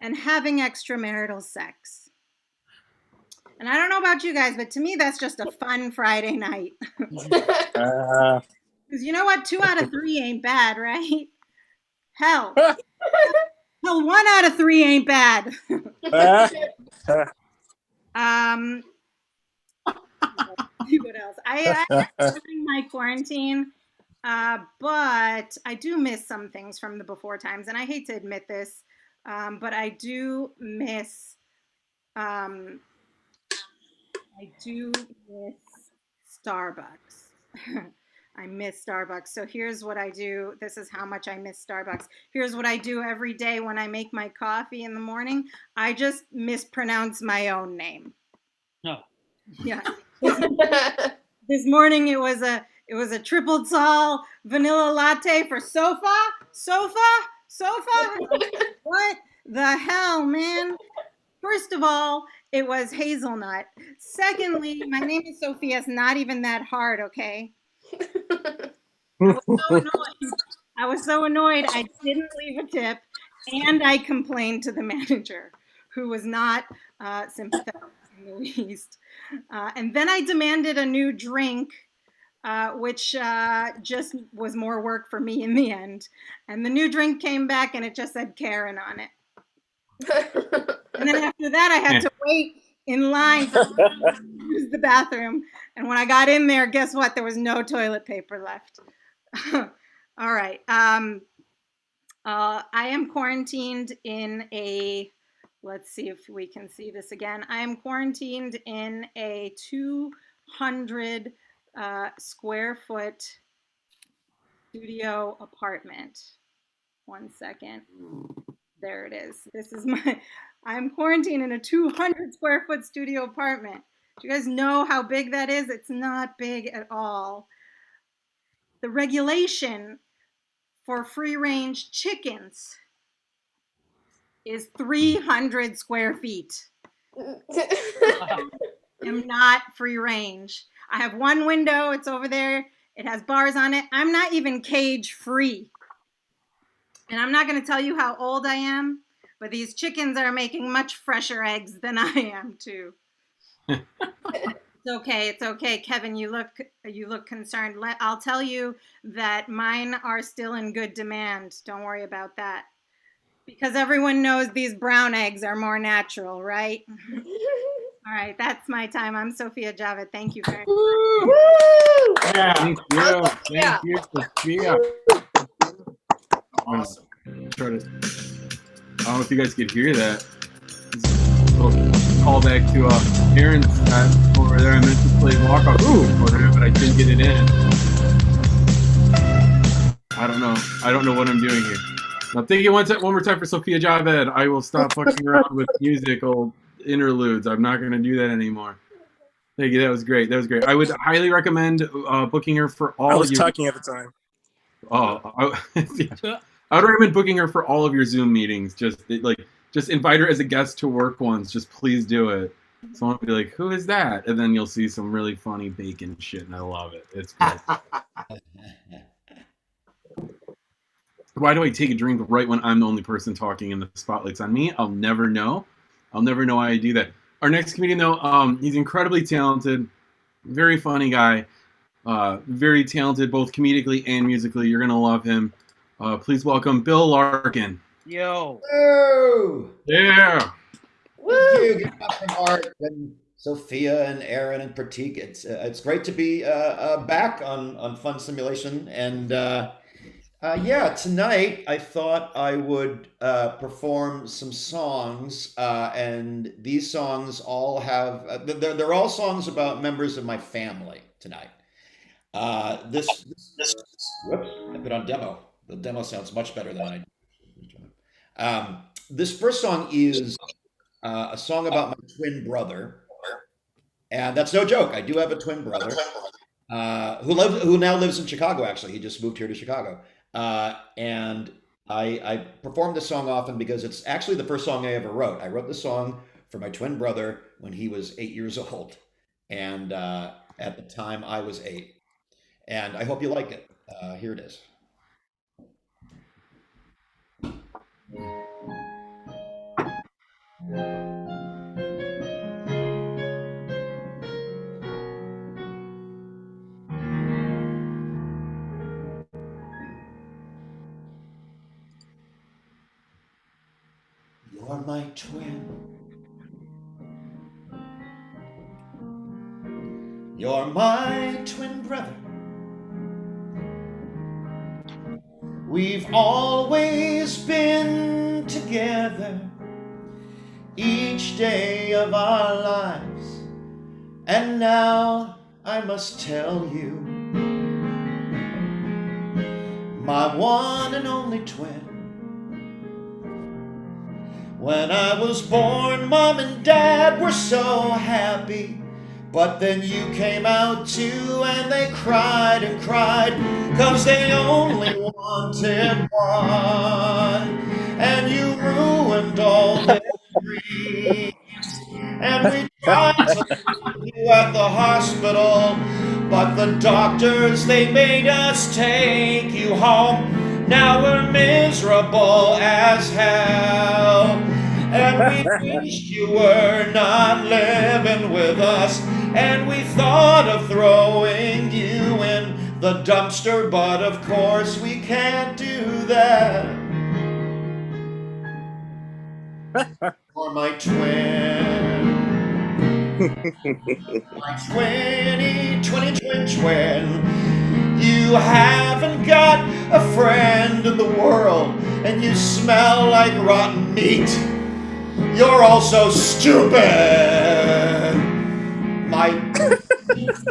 and having extramarital sex. And I don't know about you guys, but to me, that's just a fun Friday night. Uh, Because you know what? 2 out of 3 ain't bad, right? Hell, hell, 1 out of 3 ain't bad. uh, um, what else? I during my quarantine, but I do miss some things from the before times, and I hate to admit this, but I do miss um, Starbucks. I miss Starbucks. So here's what I do. This is how much I miss Starbucks. Here's what I do every day when I make my coffee in the morning. I just mispronounce my own name. No. Yeah. This morning it was a triple tall vanilla latte for sofa. What the hell, man? First of all, it was hazelnut. Secondly, my name is Sophia. It's not even that hard, okay? I was so annoyed. I didn't leave a tip, and I complained to the manager, who was not sympathetic in the least. And then I demanded a new drink, which just was more work for me in the end. And the new drink came back, and it just said Karen on it. And then after that, I had to wait in line to use the bathroom. And when I got in there, guess what? There was no toilet paper left. All right. I am quarantined in a, let's see if we can see this again. I am quarantined in a 200 square foot studio apartment. 1 second. There it is. I'm quarantined in a 200 square foot studio apartment. Do you guys know how big that is? It's not big at all. The regulation for free range chickens is 300 square feet. I'm not free range. I have one window, it's over there. It has bars on it. I'm not even cage free. And I'm not going to tell you how old I am, but these chickens are making much fresher eggs than I am too. It's okay. Kevin, you look concerned. I'll tell you that mine are still in good demand. Don't worry about that. Because everyone knows these brown eggs are more natural, right? All right, that's my time. I'm Sophia Javed. Thank you very much. Yeah. Thank you, Sophia. Awesome. Try to, I don't know if you guys could hear that. Little callback to Aaron's over there. I meant to play walk-off for him, but I couldn't get it in. I don't know what I'm doing here. Now, thank you one more time for Sophia Javed. I will stop fucking around with musical interludes. I'm not going to do that anymore. Thank you. That was great. I would highly recommend booking her for all. I was talking at the time. I would recommend booking her for all of your Zoom meetings. Just invite her as a guest to work once. Just please do it. Someone will be like, "Who is that?" And then you'll see some really funny bacon shit, and I love it. It's great. Why do I take a drink right when I'm the only person talking and the spotlight's on me? I'll never know. Why I do that. Our next comedian, though, he's incredibly talented, very funny guy, very talented both comedically and musically. You're gonna love him. Please welcome Bill Larkin. Yo. Woo! Yeah. Thank you. Give it up from Art and Sophia and Aaron and Pratik. It's great to be back on Fun Simulation. And tonight I thought I would perform some songs. And these songs all have, they're all songs about members of my family tonight. Whoops, I put on demo. The demo sounds much better than I. This first song is a song about my twin brother, and that's no joke. I do have a twin brother who now lives in Chicago. Actually, he just moved here to Chicago, and I perform this song often because it's actually the first song I ever wrote. I wrote the song for my twin brother when he was 8 years old, and at the time I was 8. And I hope you like it. Here it is. You're my twin. You're my twin brother. We've always been together each day of our lives. And now I must tell you, my one and only twin. When I was born, Mom and Dad were so happy. But then you came out too, and they cried and cried, 'cause they only wanted one. And you ruined all their dreams. And we tried to leave you at the hospital, but the doctors, they made us take you home. Now we're miserable as hell. And we wished you were not living with us. And we thought of throwing you in the dumpster, but of course we can't do that. For my twin. My twin. You haven't got a friend in the world, and you smell like rotten meat. You're also stupid. My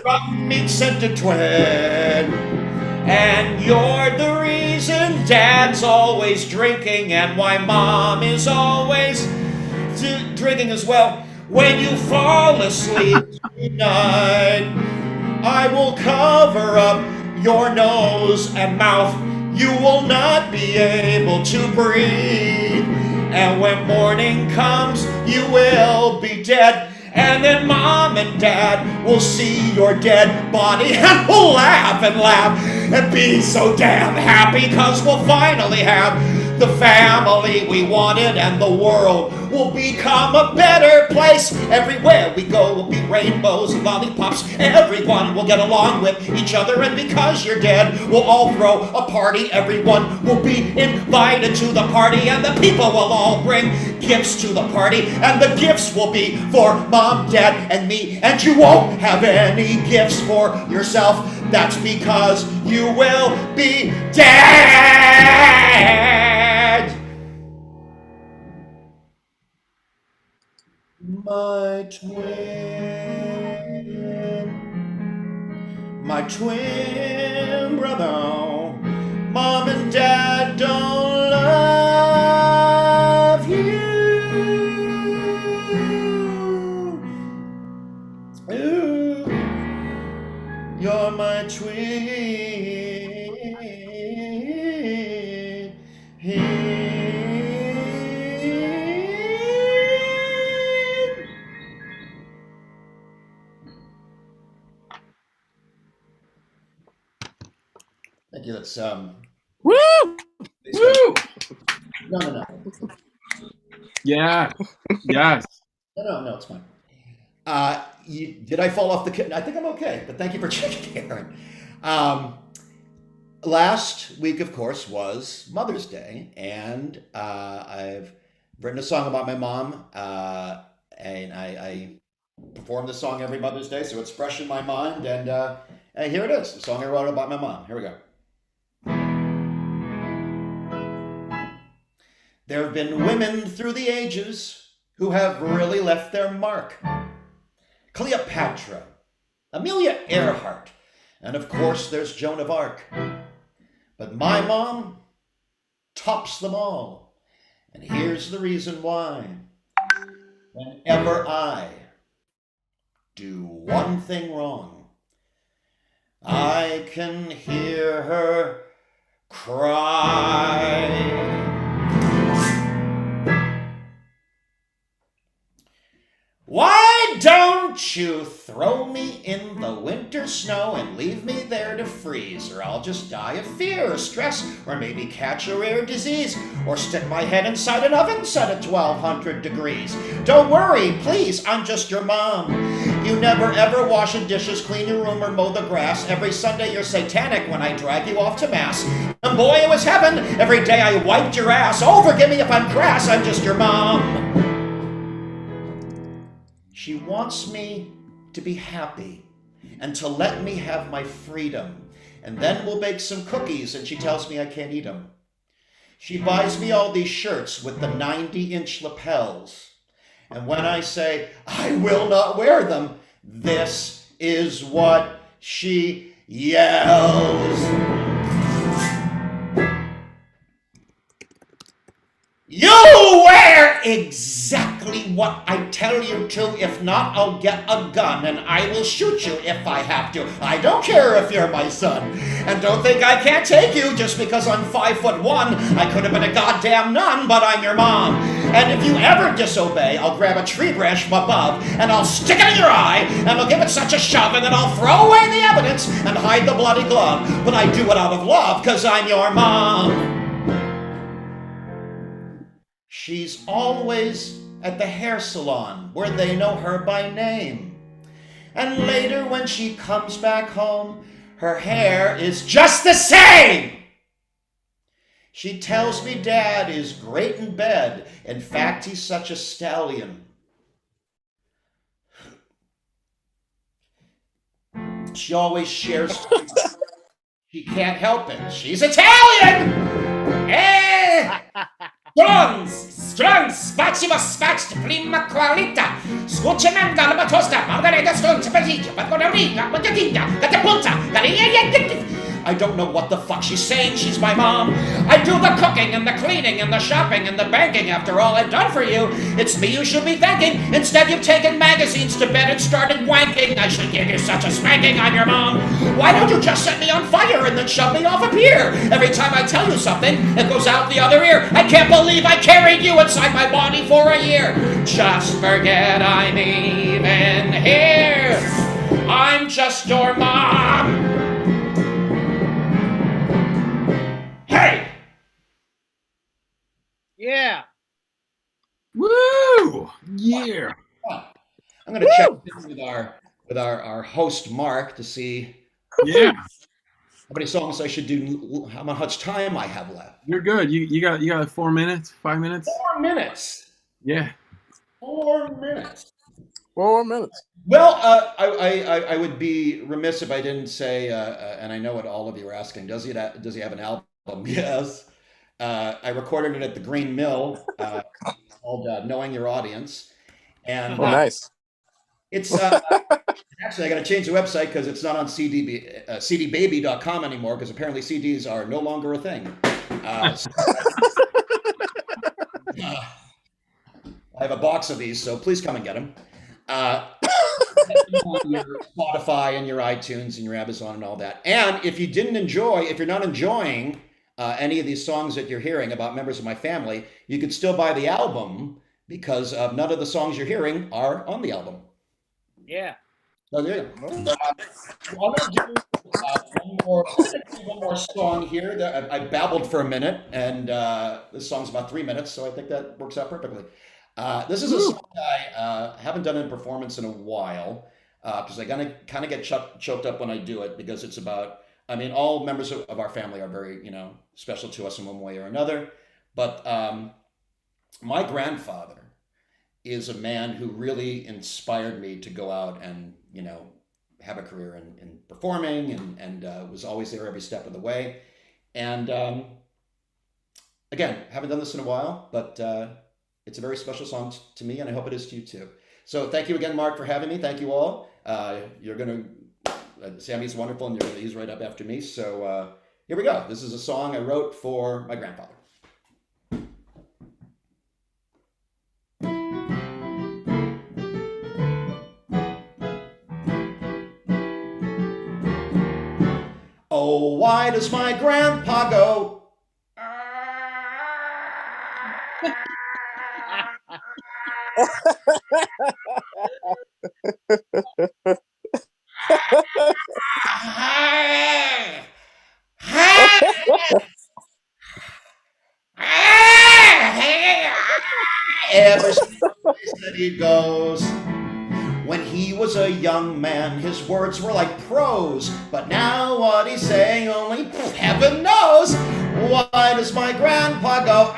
rotten meat scented twin. And you're the reason Dad's always drinking, and why Mom is always drinking as well. When you fall asleep tonight, I will cover up your nose and mouth. You will not be able to breathe. And when morning comes, you will be dead. And then Mom and Dad will see your dead body and will laugh and be so damn happy, 'cause we'll finally have the family we wanted, and the world will become a better place. Everywhere we go will be rainbows and lollipops. Everyone will get along with each other, and because you're dead, we'll all throw a party. Everyone will be invited to the party, and the people will all bring gifts to the party, and the gifts will be for Mom, Dad, and me, and you won't have any gifts for yourself. That's because you will be dead. My twin brother. Mom and Dad don't love you. Ooh, you're my twin. Thank you. That's Woo! Woo! no. Yeah. Yes. No, it's fine. Did I fall off the? I think I'm okay, but thank you for checking, Aaron. Last week, of course, was Mother's Day, and I've written a song about my mom, and I perform this song every Mother's Day, so it's fresh in my mind. And here it is, the song I wrote about my mom. Here we go. There have been women through the ages who have really left their mark. Cleopatra, Amelia Earhart, and of course there's Joan of Arc. But my mom tops them all. And here's the reason why. Whenever I do one thing wrong, I can hear her cry. Why don't you throw me in the winter snow and leave me there to freeze? Or I'll just die of fear or stress, or maybe catch a rare disease, or stick my head inside an oven set at 1200 degrees. Don't worry, please, I'm just your mom. You never ever wash the dishes, clean your room, or mow the grass. Every Sunday you're satanic when I drag you off to mass. And boy, it was heaven every day I wiped your ass. Oh, forgive me if I'm crass, I'm just your mom. She wants me to be happy and to let me have my freedom. And then we'll bake some cookies and she tells me I can't eat them. She buys me all these shirts with the 90-inch lapels. And when I say, I will not wear them, this is what she yells. You wear exactly what I tell you to. If not, I'll get a gun and I will shoot you if I have to. I don't care if you're my son. And don't think I can't take you just because I'm 5'1". I could have been a goddamn nun, but I'm your mom. And if you ever disobey, I'll grab a tree branch from above and I'll stick it in your eye and I'll give it such a shove and then I'll throw away the evidence and hide the bloody glove. But I do it out of love because I'm your mom. She's always at the hair salon where they know her by name. And later when she comes back home, her hair is just the same. She tells me Dad is great in bed. In fact, he's such a stallion. She always shares. She can't help it. She's Italian! Eh! Strong, spacima spaced, prima qualita, scucciamento alla tosta, margarita stonza, pesiccia, pacorina, patatina, catapulta, I don't know what the fuck she's saying, she's my mom. I do the cooking and the cleaning and the shopping and the banking after all I've done for you. It's me you should be thanking. Instead you've taken magazines to bed and started wanking. I should give you such a spanking, I'm your mom. Why don't you just set me on fire and then shove me off a pier? Every time I tell you something, it goes out the other ear. I can't believe I carried you inside my body for a year. Just forget I'm even here. I'm just your mom. Hey! Yeah. Woo! Yeah. I'm going to check in with our host Mark to see Yeah. how many songs I should do, how much time I have left. You're good. You got 4 minutes, 5 minutes? 4 minutes. Yeah. 4 minutes. 4 minutes. Well, I would be remiss if I didn't say, and I know what all of you are asking, does he have an album? Yes. I recorded it at the Green Mill called Knowing Your Audience. And Nice. It's actually, I got to change the website because it's not on cdbaby.com anymore because apparently CDs are no longer a thing. I have a box of these, so please come and get them. On your Spotify and your iTunes and your Amazon and all that. And if you're not enjoying any of these songs that you're hearing about members of my family, you could still buy the album because none of the songs you're hearing are on the album. Yeah. So there you go. I'm going to do one more song here. I babbled for a minute, and this song's about 3 minutes, so I think that works out perfectly. This is a song I haven't done in performance in a while because I kind of get choked up when I do it because it's about, I mean, all members of our family are very, special to us in one way or another. But my grandfather is a man who really inspired me to go out and, have a career in performing and was always there every step of the way. And again, haven't done this in a while, but it's a very special song to me, and I hope it is to you too. So thank you again, Mark, for having me. Thank you all. Sammy's wonderful, and he's right up after me. So here we go. This is a song I wrote for my grandfather. Why does my grandpa go? Every single place that he goes. When he was a young man, his words were like prose. But now what he's saying, only heaven knows. Why does my grandpa go?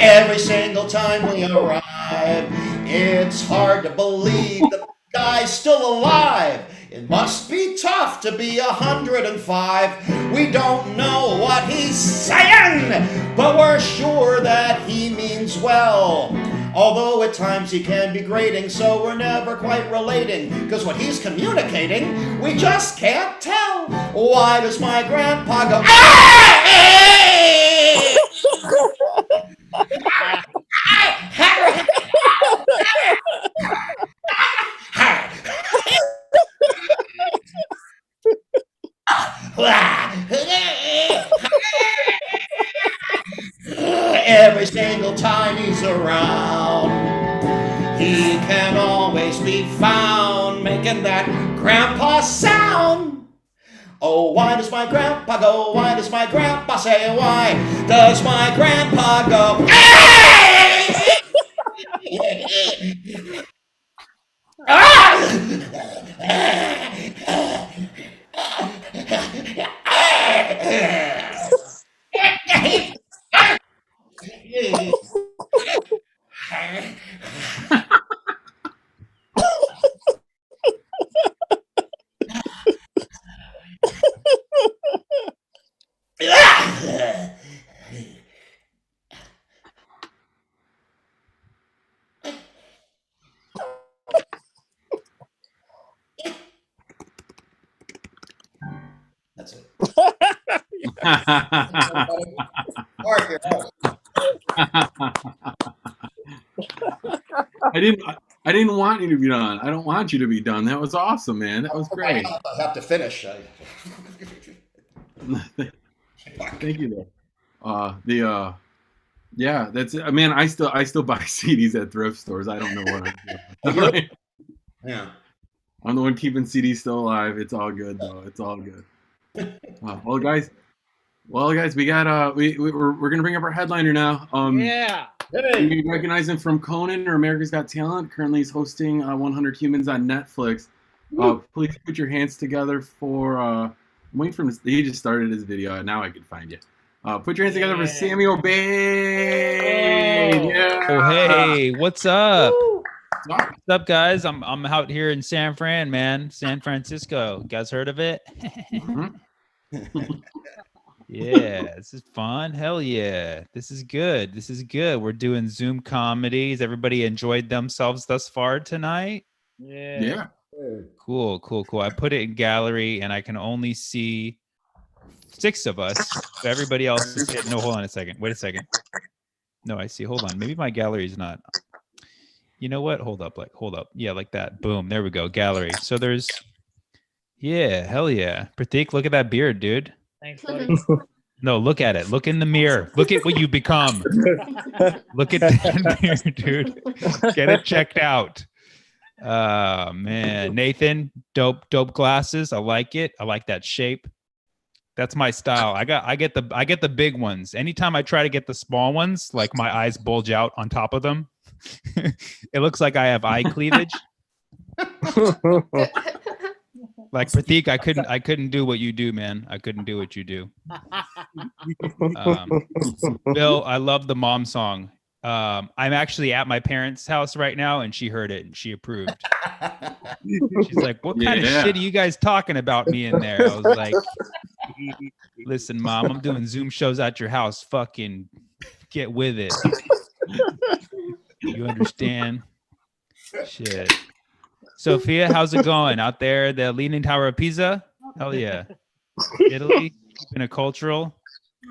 Every single time we arrive, it's hard to believe the guy's still alive. It must be tough to be 105. We don't know what he's saying, but we're sure that he means well. Although at times he can be grating, so we're never quite relating. Because what he's communicating, we just can't tell. Why does my grandpa go? Every single time he's around, he can always be found making that grandpa sound. Oh, why does my grandpa go? Why does my grandpa say? Why does my grandpa go? That's it. I didn't want you to be done. I don't want you to be done. That was awesome, man. That was great. I have to finish. Thank you. Yeah, that's it. Man, I still buy CDs at thrift stores. I don't know what I'm doing. Yeah. I'm the one keeping CDs still alive. It's all good though. It's all good. Well, guys, we got we're gonna bring up our headliner now. Yeah. You recognize him from Conan or America's Got Talent. Currently, he's hosting 100 Humans on Netflix. Please put your hands together for. I'm waiting for him. He just started his video. Now I can find you. Put your hands together for Sammy Obeid. Yeah. Oh, hey, what's up? What's up, guys? I'm out here in San Francisco. You guys heard of it? Yeah, this is fun. Hell yeah. This is good. We're doing Zoom comedies. Everybody enjoyed themselves thus far tonight? Yeah. Cool. I put it in gallery and I can only see 6 of us. So everybody else is hitting. No, hold on a second. Wait a second. No, I see. Hold on. Maybe my gallery is not. You know what? Hold up. Yeah, like that. Boom. There we go. Gallery. So there's, yeah, hell yeah. Pratik, look at that beard, dude. Thanks, buddy. No, look at it. Look in the mirror. Look at what you become. Look at that beard, dude. Get it checked out. Man. Nathan, dope glasses. I like it. I like that shape. That's my style. I get the big ones. Anytime I try to get the small ones, like my eyes bulge out on top of them. It looks like I have eye cleavage. Like Pratik, I couldn't do what you do, man. I couldn't do what you do. Bill, I love the mom song. I'm actually at my parents' house right now, and she heard it and she approved. She's like, "What kind of shit are you guys talking about me in there?" I was like, "Listen, Mom, I'm doing Zoom shows at your house. Fucking get with it. You understand?" Shit. Sophia, how's it going out there? The Leaning Tower of Pisa? Hell yeah. Italy, keeping it cultural.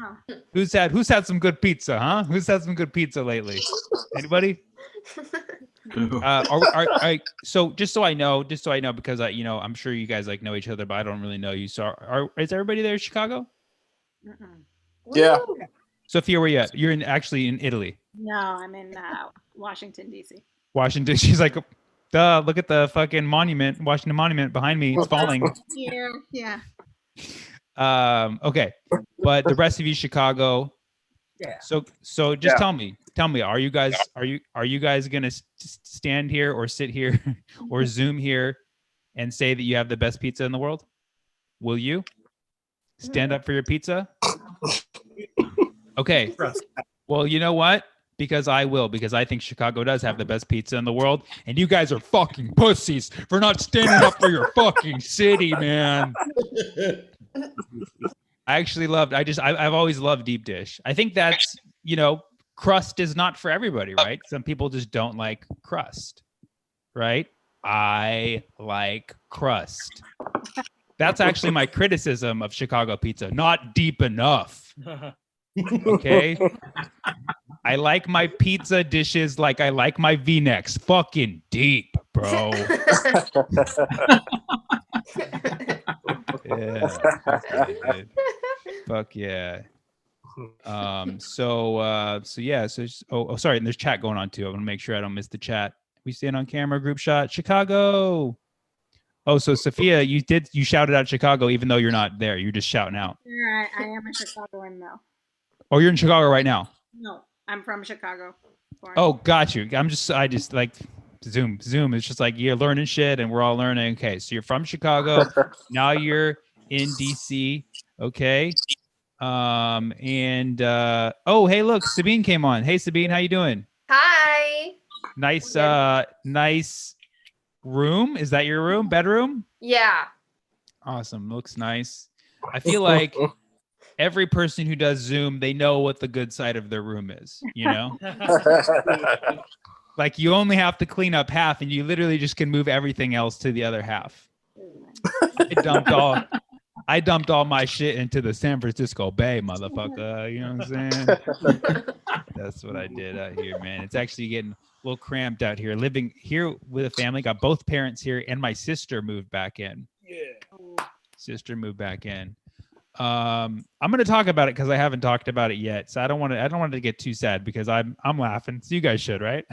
Oh. Who's had some good pizza, huh? Who's had some good pizza lately? Anybody? So just so I know, because I'm sure you guys like know each other, but I don't really know you. So is everybody there in Chicago? Mm-mm. Yeah. Sophia, where you at? You're actually in Italy. No, I'm in Washington, D.C. Washington. She's like, duh, look at the fucking monument, Washington Monument behind me. It's falling. Yeah. Okay. But the rest of you, Chicago. Yeah. So just tell me, are you guys gonna stand here or sit here or Zoom here and say that you have the best pizza in the world? Will you stand up for your pizza? Okay. Well, you know what? Because I will, because I think Chicago does have the best pizza in the world, and you guys are fucking pussies for not standing up for your fucking city, man. I've always loved deep dish. I think that's, crust is not for everybody, right? Some people just don't like crust, right? I like crust. That's actually my criticism of Chicago pizza. Not deep enough. Okay? I like my pizza dishes like I like my V-necks. Fucking deep, bro. Yeah. Fuck yeah. Sorry, and there's chat going on too. I want to make sure I don't miss the chat. We stand on camera, group shot, Chicago. Oh, so Sophia, you shouted out Chicago even though you're not there. You're just shouting out. Yeah, I am a Chicagoan though. Oh, you're in Chicago right now? No, I'm from Chicago. Oh, got you. I just like Zoom. It's just like you're learning shit and we're all learning. Okay, so you're from Chicago. Now you're in DC. Okay. Oh, hey, look, Sabine came on. Hey, Sabine, how you doing? Hi. Nice room. Is that your room? Bedroom? Yeah. Awesome. Looks nice. I feel like every person who does Zoom, they know what the good side of their room is, Like you only have to clean up half and you literally just can move everything else to the other half. I dumped all my shit into the San Francisco Bay, motherfucker. You know what I'm saying? That's what I did out here, man. It's actually getting a little cramped out here. Living here with a family, got both parents here, and my sister moved back in. Yeah. Sister moved back in. I'm going to talk about it because I haven't talked about it yet. So I don't want to get too sad because I'm laughing. So you guys should, right?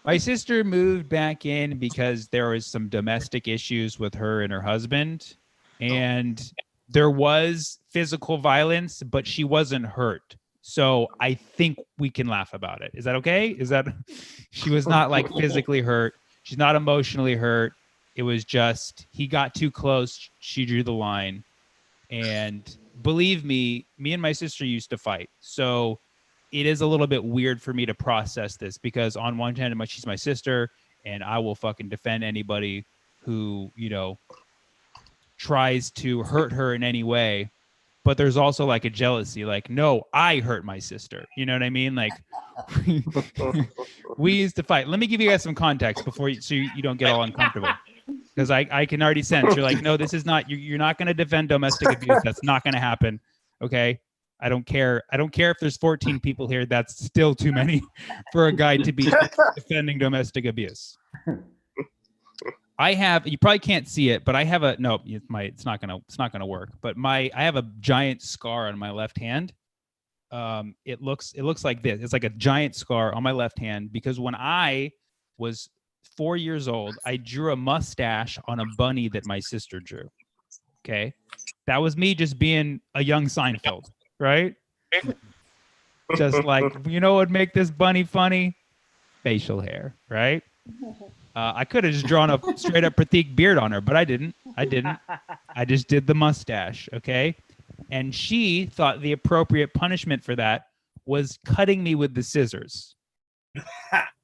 My sister moved back in because there was some domestic issues with her and her husband, and there was physical violence, but she wasn't hurt. So I think we can laugh about it. Is that okay? She was not like physically hurt. She's not emotionally hurt. It was just, he got too close. She drew the line. And believe me and my sister used to fight. So it is a little bit weird for me to process this because on one hand, she's my sister and I will fucking defend anybody who, tries to hurt her in any way. But there's also like a jealousy, like, no, I hurt my sister. You know what I mean? Like we used to fight. Let me give you guys some context before so you don't get all uncomfortable. Because I can already sense you're like, no, this is not, you're not going to defend domestic abuse. That's not going to happen. Okay. I don't care if there's 14 people here. That's still too many for a guy to be defending domestic abuse. You probably can't see it, but I have it's not gonna work. But I have a giant scar on my left hand. It looks like this. It's like a giant scar on my left hand because when I was 4 years old, I drew a mustache on a bunny that my sister drew. Okay. That was me just being a young Seinfeld. Right? Just like, what would make this bunny funny? Facial hair, right? I could have just drawn a straight up Pratik beard on her, but I didn't. I just did the mustache, okay? And she thought the appropriate punishment for that was cutting me with the scissors.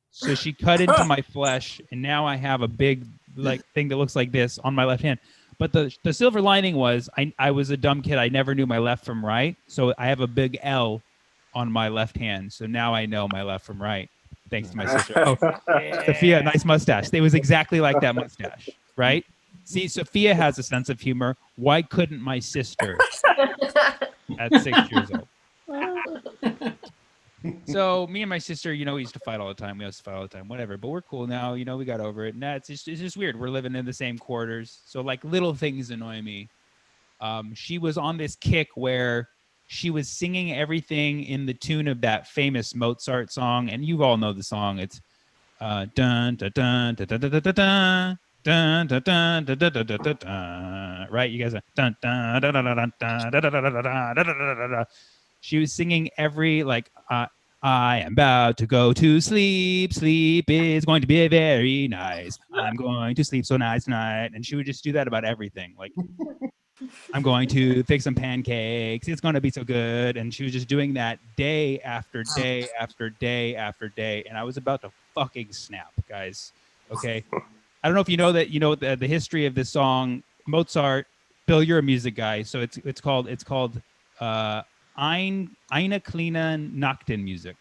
So she cut into my flesh, and now I have a big thing that looks like this on my left hand. But the silver lining was I was a dumb kid. I never knew my left from right. So I have a big L on my left hand. So now I know my left from right. Thanks to my sister. Oh, Sophia, nice mustache. It was exactly like that mustache, right? See, Sophia has a sense of humor. Why couldn't my sister at 6 years old? So me and my sister, we used to fight all the time. We used to fight all the time, whatever. But we're cool now. We got over it. And it's just weird. We're living in the same quarters. So like little things annoy me. She was on this kick where she was singing everything in the tune of that famous Mozart song. And you all know the song. It's dun dun dun dun dun dun dun dun. Dun, dun, dun, dun, dun, dun, dun, dun, dun. Right, you guys are dun, dun, dun, dun, dun, dun, dun, dun, dun, dun, dun, dun, dun, dun. She was singing every like I am about to go to sleep. Sleep is going to be very nice. I'm going to sleep so nice tonight. And she would just do that about everything. Like I'm going to fix some pancakes. It's going to be so good. And she was just doing that day after day after day after day. And I was about to fucking snap, guys. Okay. I don't know if you know that the history of this song. Mozart, Bill, you're a music guy, so it's called Eine kleine Nachten music.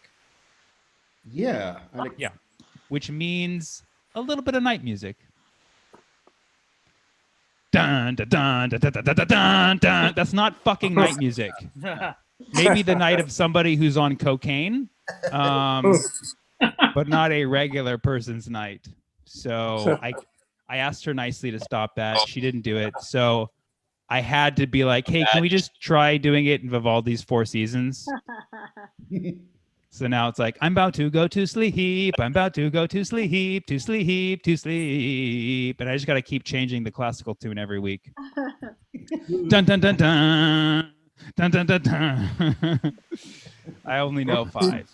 Yeah. Yeah, which means a little bit of night music. Dun dun dun dun dun dun dun dun dun. That's not fucking night music. Maybe the night of somebody who's on cocaine, but not a regular person's night. So I asked her nicely to stop that. She didn't do it. So I had to be like, hey, can we just try doing it in Vivaldi's Four Seasons? So now it's like, I'm about to go to sleep. I'm about to go to sleep, to sleep, to sleep. And I just got to keep changing the classical tune every week. Dun, dun, dun, dun. Dun, dun, dun, dun. I only know 5.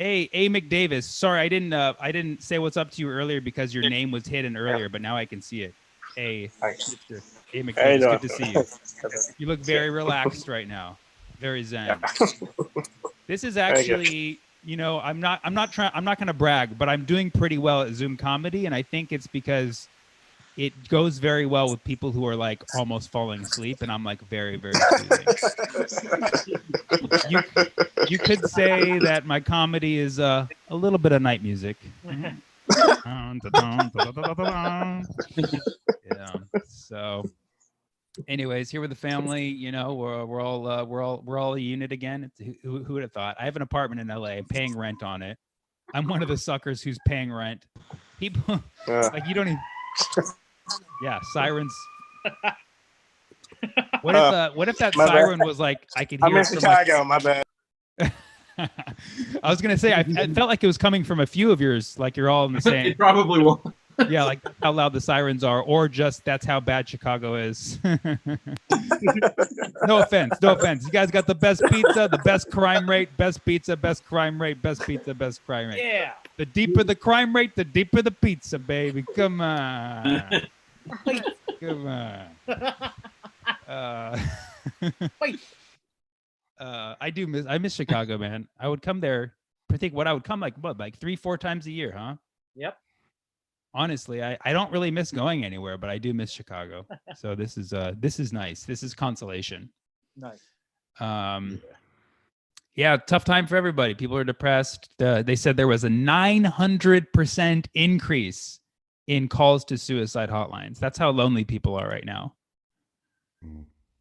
A McDavis. Sorry, I didn't say what's up to you earlier because your name was hidden earlier, but now I can see it. A McDavis, good to see you. You look very relaxed right now. Very zen. This is actually, I'm not going to brag, but I'm doing pretty well at Zoom comedy, and I think it's because it goes very well with people who are like almost falling asleep, and I'm like very, very soothing. You could say that my comedy is a little bit of night music. Yeah. So, anyways, here with the family, we're all a unit again. Who would have thought? I have an apartment in LA. I'm paying rent on it. I'm one of the suckers who's paying rent. People like you don't even. Yeah, sirens. What if that siren was like I could hear? I'm in Chicago. My bad. I was gonna say I felt like it was coming from a few of yours, like you're all in the same. It probably will. Yeah, like how loud the sirens are, or just that's how bad Chicago is. No offense. You guys got the best pizza, the best crime rate, best pizza, best crime rate, best pizza, best crime rate. Yeah. The deeper the crime rate, the deeper the pizza, baby. Come on. Come on. Wait. I miss Chicago, man. I would come there. I think I would come like 3-4 times a year, huh? Yep. Honestly, I don't really miss going anywhere, but I do miss Chicago. So this is nice. This is consolation. Nice. Yeah, tough time for everybody. People are depressed. They said there was a 900% increase in calls to suicide hotlines. That's how lonely people are right now.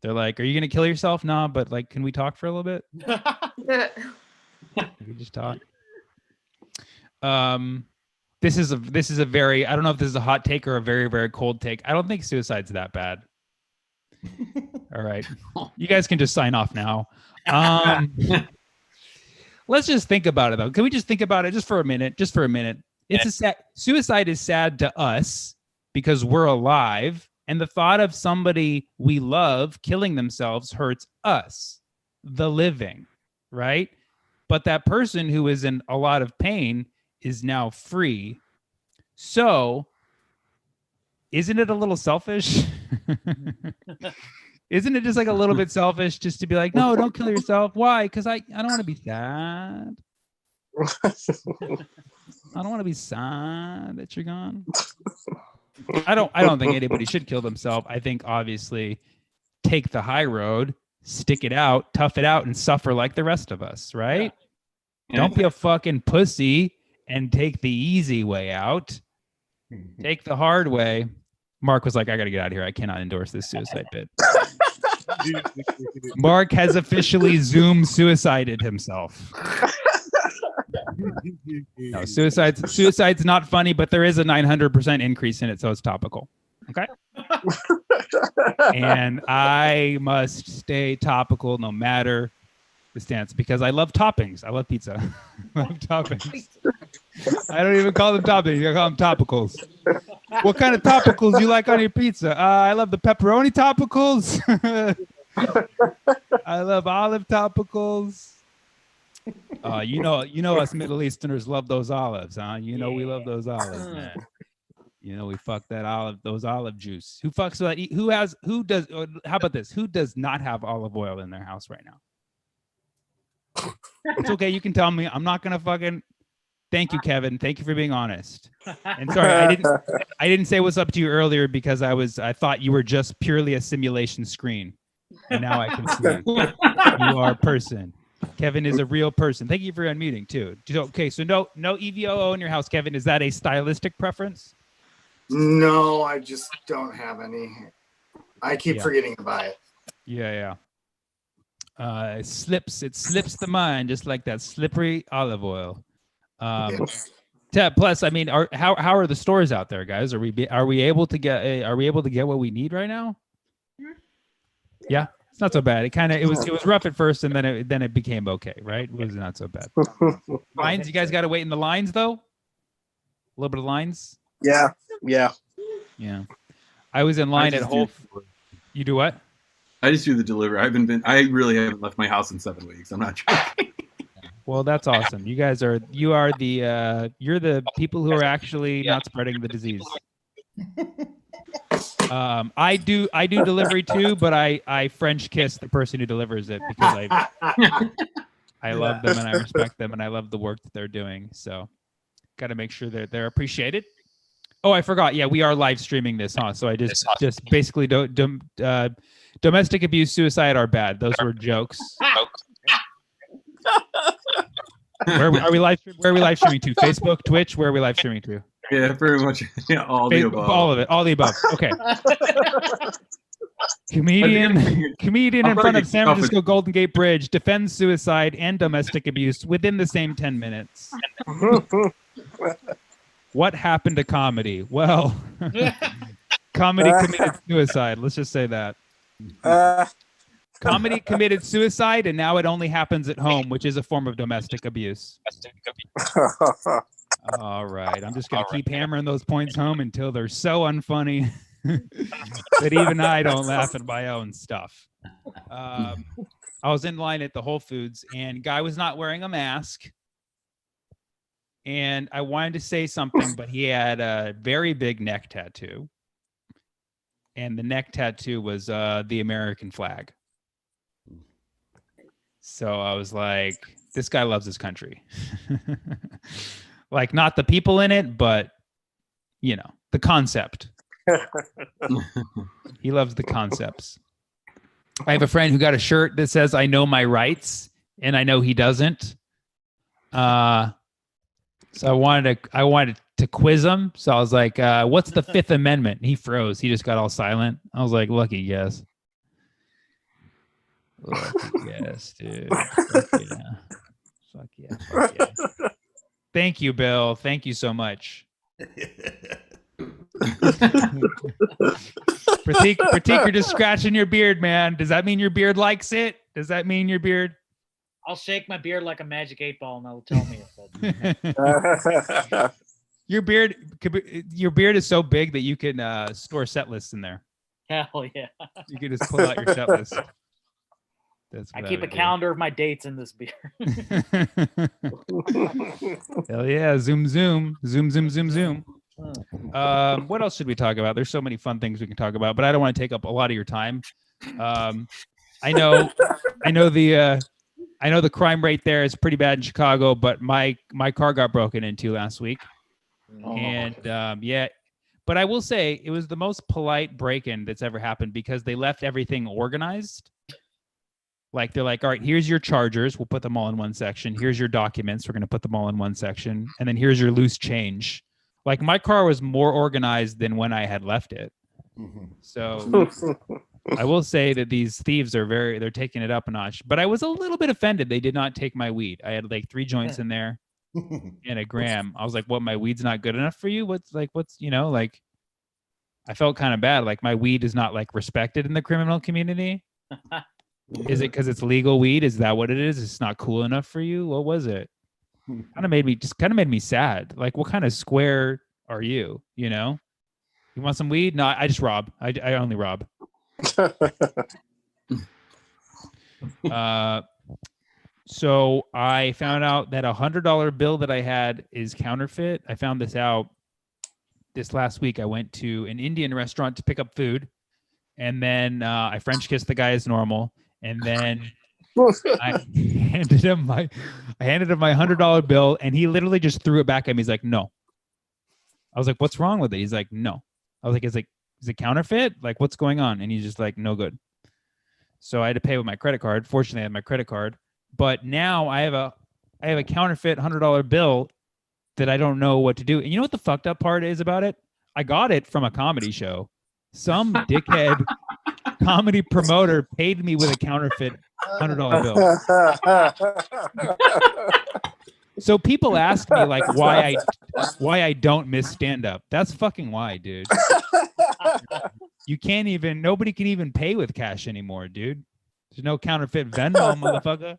They're like, "Are you going to kill yourself?" No, but like, can we talk for a little bit? Can we just talk? This is a very, I don't know if this is a hot take or a very, very cold take. I don't think suicide's that bad. All right. You guys can just sign off now. Let's just think about it though. Can we just think about it just for a minute? Just for a minute. Suicide is sad to us because we're alive. And the thought of somebody we love killing themselves hurts us, the living, right? But that person who is in a lot of pain is now free. So, isn't it a little selfish? Isn't it just like a little bit selfish just to be like, no, don't kill yourself? Why? Because I don't want to be sad. I don't want to be sad that you're gone. I don't think anybody should kill themselves. I think obviously take the high road, stick it out, tough it out, and suffer like the rest of us, right? Yeah. Don't be a fucking pussy and take the easy way out. Take the hard way. Mark was like, I got to get out of here. I cannot endorse this suicide bit. Mark has officially Zoom suicided himself. No, suicide's not funny, but there is a 900% increase in it, so it's topical. Okay. And I must stay topical no matter the stance because I love toppings. I love pizza. I love toppings. I don't even call them toppings. I call them topicals. What kind of topicals do you like on your pizza? I love the pepperoni topicals. I love olive topicals. You know us Middle Easterners love those olives, huh? You know we love those olives, man. You know we fuck those olive juice. Who fucks with that? How about this? Who does not have olive oil in their house right now? It's okay. You can tell me. I'm not gonna fucking. Thank you, Kevin. Thank you for being honest. And sorry, I didn't say what's up to you earlier because I thought you were just purely a simulation screen, and now I can see you are a person. Kevin is a real person. Thank you for unmuting too. Okay, so no EVOO in your house, Kevin. Is that a stylistic preference? No, I just don't have any. I keep forgetting to buy it. Yeah. It slips the mind just like that slippery olive oil. Plus, I mean, how are the stores out there, guys? Are we able to get what we need right now? Yeah, it's not so bad. It was rough at first, and then it became okay, right? It was not so bad. Lines, you guys got to wait in the lines though. A little bit of lines. Yeah. I was in line at Whole. You do what? I just do the delivery. I really haven't left my house in 7 weeks. I'm not joking. Well, that's awesome. You're the people who are actually not spreading the disease. I do delivery too, but I French kiss the person who delivers it because I love them and I respect them and I love the work that they're doing. So got to make sure that they're appreciated. Oh, I forgot. Yeah, we are live streaming this, huh? So I just basically domestic abuse, suicide are bad. Those were jokes. Where are we live streaming to? Facebook, Twitch? Where are we live streaming to? Yeah, pretty much. Yeah, all the above. All of it. All the above. Okay. Comedian in front of San Francisco Golden Gate Bridge defends suicide and domestic abuse within the same 10 minutes. What happened to comedy? Well, comedy committed suicide. Let's just say that. Comedy committed suicide, and now it only happens at home, which is a form of domestic abuse. All right. I'm just going to keep hammering those points home until they're so unfunny that even I don't laugh at my own stuff. I was in line at the Whole Foods, and guy was not wearing a mask. And I wanted to say something, but he had a very big neck tattoo. And the neck tattoo was the American flag. So I was like, this guy loves his country. Like, not the people in it, but, the concept. He loves the concepts. I have a friend who got a shirt that says, I know my rights, and I know he doesn't. So I wanted to quiz him. So I was like, what's the Fifth Amendment? And he froze. He just got all silent. I was like, lucky guess. Lucky guess, dude. Fuck yeah. Thank you, Bill. Thank you so much. Pratik, you're just scratching your beard, man. Does that mean your beard likes it? Does that mean your beard? I'll shake my beard like a magic 8-ball, and that'll tell me if it. Your beard is so big that you can store set lists in there. Hell yeah! You can just pull out your set list. I keep a calendar of my dates in this beer. Hell yeah! Zoom. What else should we talk about? There's so many fun things we can talk about, but I don't want to take up a lot of your time. I know the crime rate there is pretty bad in Chicago, but my car got broken into last week. And but I will say it was the most polite break-in that's ever happened because they left everything organized. Like, they're like, all right, here's your chargers. We'll put them all in one section. Here's your documents. We're going to put them all in one section. And then here's your loose change. Like my car was more organized than when I had left it. So I will say that these thieves they're taking it up a notch. But I was a little bit offended. They did not take my weed. I had like 3 joints in there and a gram. I was like, what, my weed's not good enough for you? What's like, I felt kind of bad. Like my weed is not like respected in the criminal community. Is it because it's legal weed? Is that what it is? It's not cool enough for you? What was it? Kind of made me sad. Like, what kind of square are you? You know, you want some weed? No, I just rob. I only rob. So I found out that $100 bill that I had is counterfeit. I found this out this last week. I went to an Indian restaurant to pick up food, and then I French kissed the guy as normal, and then I handed him my $100 bill, and he literally just threw it back at me. He's like, "No." I was like, "What's wrong with it?" He's like, "No." I was like, "Is it counterfeit? Like, what's going on?" And he's just like, "No good." So I had to pay with my credit card. Fortunately, I had my credit card, but now I have a counterfeit $100 bill that I don't know what to do. And you know what the fucked up part is about it? I got it from a comedy show. Some dickhead comedy promoter paid me with a counterfeit $100 bill. So people ask me like why I don't miss stand up. That's fucking why, dude. Nobody can even pay with cash anymore, dude. There's no counterfeit Venmo, motherfucker.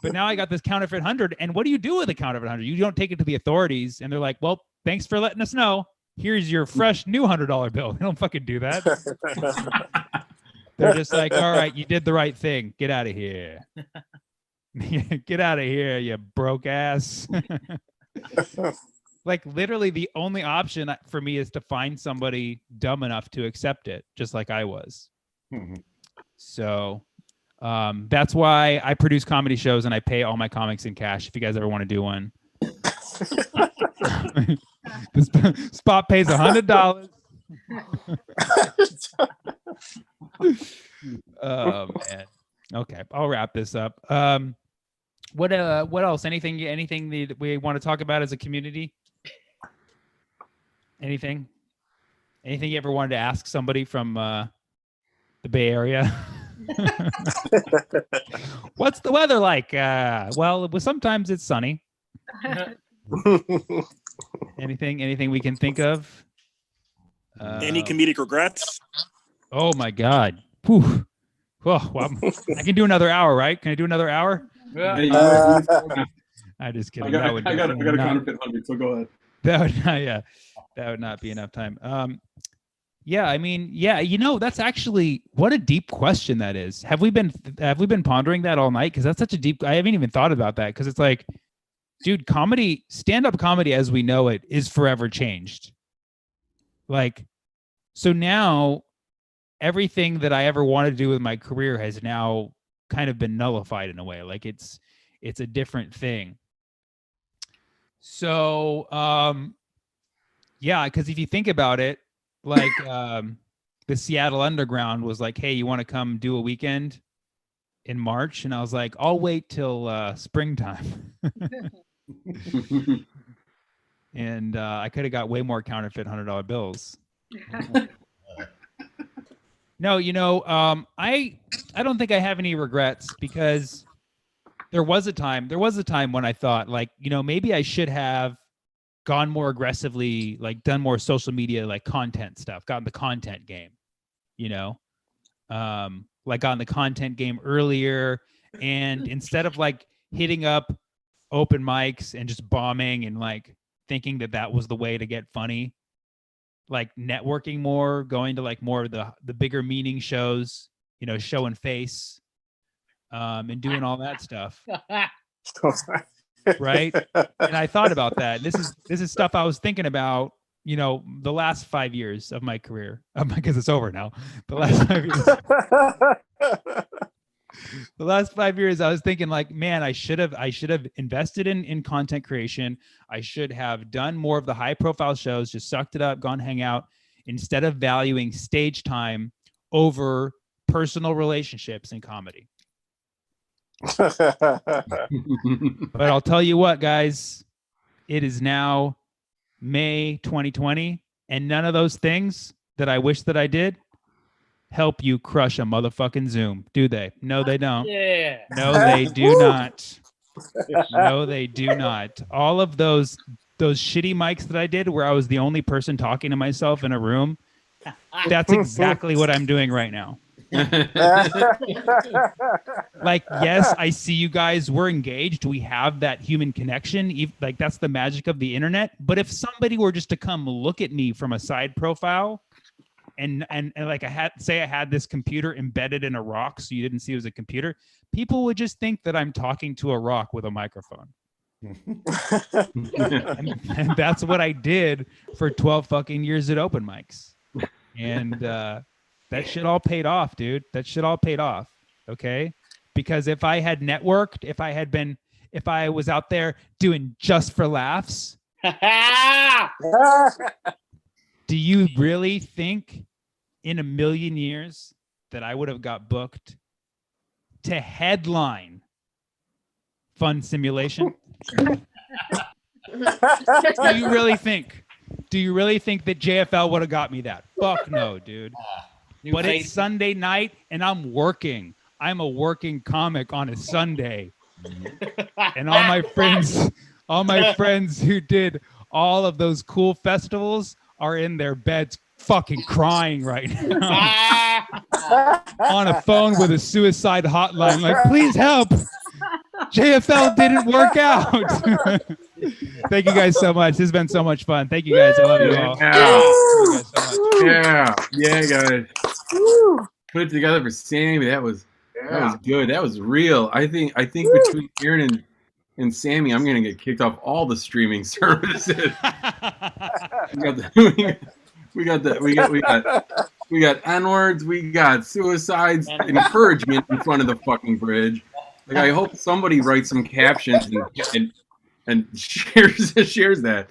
But now I got this counterfeit 100, and what do you do with a counterfeit 100? You don't take it to the authorities, and they're like, "Well, thanks for letting us know. Here's your fresh new $100 bill." They don't fucking do that. They're just like, "All right, you did the right thing. Get out of here. Get out of here, you broke ass." Like literally, the only option for me is to find somebody dumb enough to accept it, just like I was. So. That's why I produce comedy shows and I pay all my comics in cash. If you guys ever want to do one, the spot pays $100. Oh man. Okay, I'll wrap this up. What else? Anything that we want to talk about as a community? Anything you ever wanted to ask somebody from the Bay Area? What's the weather like? Well, sometimes it's sunny. Anything we can think of? Any comedic regrets? Oh my God. Whew. Oh, well, I can do another hour, right? Can I do another hour? Yeah. I'm just kidding. I got a counterfeit 100, so go ahead. That would not be enough time. Yeah, I mean, yeah, that's actually what a deep question that is. Have we been pondering that all night? Because that's such a deep. I haven't even thought about that because it's like, dude, stand-up comedy as we know it is forever changed. Like, so now everything that I ever wanted to do with my career has now kind of been nullified in a way. Like it's a different thing. So, yeah, because if you think about it. Like the Seattle Underground was like, "Hey, you want to come do a weekend in March?" And I was like, "I'll wait till springtime." And I could have got way more counterfeit $100 bills. No, I don't think I have any regrets because there was a time when I thought like, maybe I should have gone more aggressively, like done more social media, like content stuff, gotten the content game, like gotten the content game earlier. And instead of like hitting up open mics and just bombing and like thinking that was the way to get funny, like networking more, going to like more of the bigger meaning shows, show and face, and doing all that stuff. Right. And I thought about that. This is stuff I was thinking about, the last 5 years of my career. Because it's over now. The last 5 years, I was thinking like, man, I should have invested in content creation. I should have done more of the high profile shows, just sucked it up, gone hang out, instead of valuing stage time over personal relationships in comedy. But I'll tell you what, guys, it is now May 2020, and none of those things that I wish that I did help you crush a motherfucking Zoom, do they? No, they don't. Yeah. No, they do not. No, they do not. All of those shitty mics that I did where I was the only person talking to myself in a room, that's exactly what I'm doing right now. Like, yes, I see you guys, we're engaged, we have that human connection, like that's the magic of the internet. But if somebody were just to come look at me from a side profile and like I had this computer embedded in a rock so you didn't see it was a computer, people would just think that I'm talking to a rock with a microphone. and that's what I did for 12 fucking years at open mics. And that shit all paid off, dude. That shit all paid off. Okay. Because if I had networked, if I was out there doing just for laughs, do you really think in a million years that I would have got booked to headline Fun Simulation? Do you really think? Do you really think that JFL would have got me that? Fuck no, dude. But it's Sunday night and I'm working. I'm a working comic on a Sunday. And all my friends who did all of those cool festivals are in their beds fucking crying right now. On a phone with a suicide hotline, like, please help. JFL didn't work out. Thank you guys so much. This has been so much fun. Thank you guys. I love you all. Thank you guys so much. Yeah, guys. Put it together for Sammy. That was good. That was real. I think between Aaron and Sammy, I'm gonna get kicked off all the streaming services. we got N-words, we got suicides, encouragement in front of the fucking bridge. Like, I hope somebody writes some captions and shares that.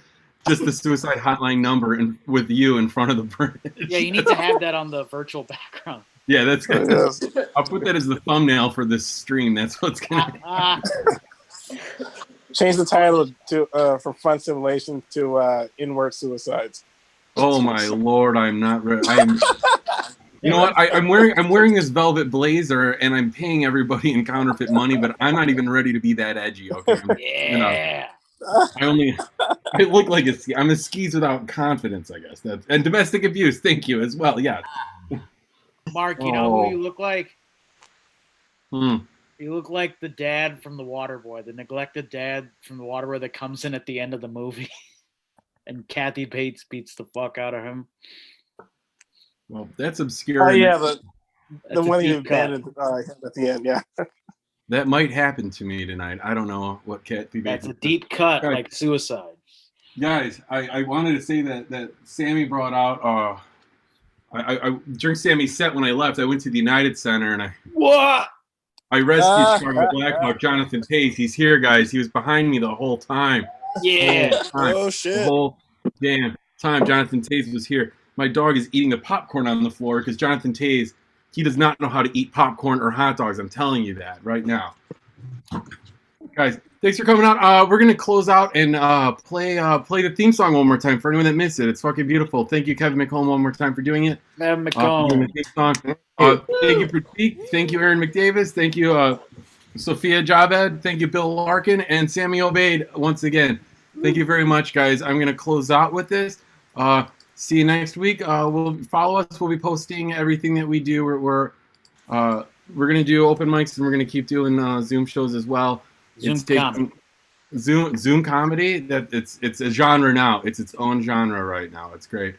Just the suicide hotline number with you in front of the bridge. Yeah, you need to have that on the virtual background. Yeah, that's good. I'll put that as the thumbnail for this stream. That's what's gonna change the title to from Fun Simulation to Inward Suicides. Oh my lord, I'm not ready. You know what? I'm wearing this velvet blazer and I'm paying everybody in counterfeit money, but I'm not even ready to be that edgy. Okay. I look like I'm a skis without confidence, I guess. And domestic abuse. Thank you as well. Yeah. Mark, you know who you look like? You look like the dad from The Waterboy, the neglected dad from The Waterboy that comes in at the end of the movie, and Kathy Bates beats the fuck out of him. Well, that's obscure. Oh yeah, the one you abandoned at the end. Yeah. That might happen to me tonight. I don't know what Kathy Bates. That's a deep cut, guys, like suicide. Guys, I wanted to say that Sammy brought out. I during Sammy's set when I left, I went to the United Center and I rescued Chicago Blackhawk Jonathan Taze. He's here, guys. He was behind me the whole time. Yeah. Oh shit. The whole damn time Jonathan Taze was here. My dog is eating the popcorn on the floor because Jonathan Taze, he does not know how to eat popcorn or hot dogs. I'm telling you that right now. Guys, thanks for coming out. We're going to close out and play the theme song one more time for anyone that missed it. It's fucking beautiful. Thank you, Kevin McComb, one more time for doing it. Kevin McComb. Thank you for Teak. Thank you, Aaron McDavis. Thank you, Sophia Javed. Thank you, Bill Larkin. And Sammy Obeid once again. Thank you very much, guys. I'm going to close out with this. See you next week. We'll follow us. We'll be posting everything that we do. We're going to do open mics and we're going to keep doing Zoom shows as well. Zoom comedy. That it's a genre now. It's its own genre right now. It's great.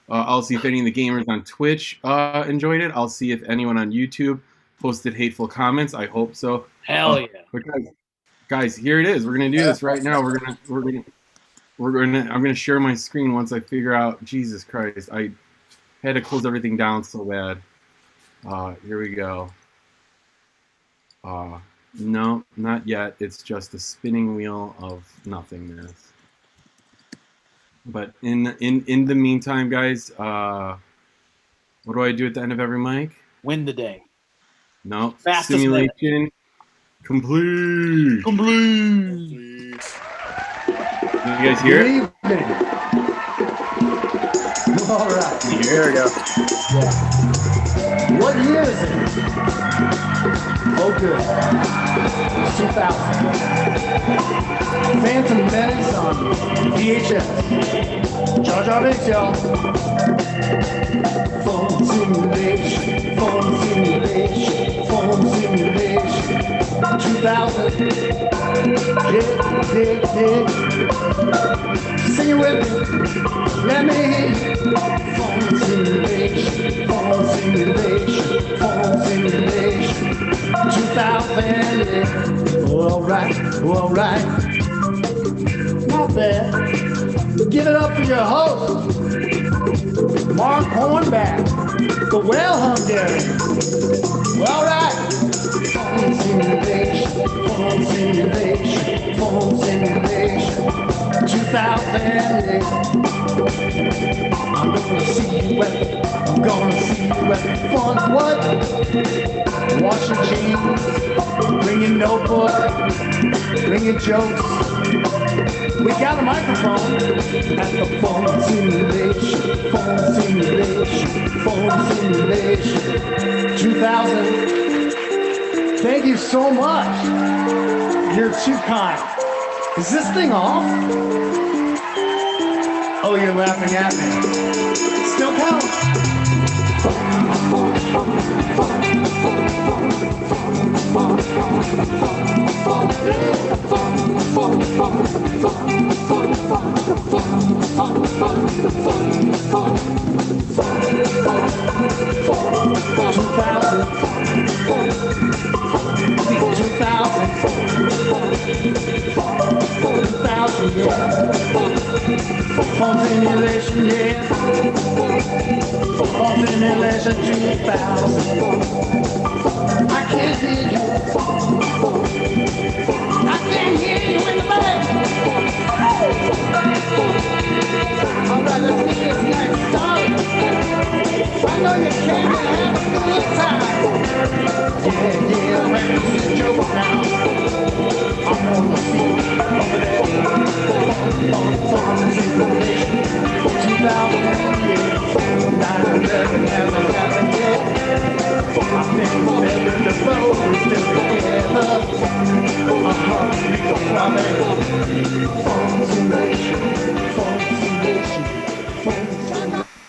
I'll see if any of the gamers on Twitch enjoyed it. I'll see if anyone on YouTube posted hateful comments. I hope so. Hell yeah! But guys, here it is. We're gonna do this right now. I'm gonna share my screen once I figure out. Jesus Christ! I had to close everything down so bad. Here we go. No, not yet. It's just a spinning wheel of nothingness. But in the meantime, guys, what do I do at the end of every mic? Win the day. No. Fastest Simulation minute. Complete. Complete. You guys hear it? All right. Here we go. What year is it? Oh, good. 2000. Phantom Menace on VHS. Jar Jar Binks, y'all. Phone simulation, phone simulation, phone simulation. 2000. Yeah. Sing it with me. Let me hear you. Phone simulation, phone simulation, phone simulation. 2000, yeah. All right. Not bad. Give it up for your host, Mark Hornback, the well-Hungarian. All right. Phone simulation, phone simulation, phone simulation. 2008. I'm gonna see you at fun. What? Wash your jeans, bring your notebook, bring your jokes. We got a microphone at the phone simulation, phone simulation, phone simulation. 2000. Thank you so much. You're too kind. Is this thing off? Oh, you're laughing at me. Still counts. 2000, yeah. Phone simulation, yeah. Phone simulation 2000.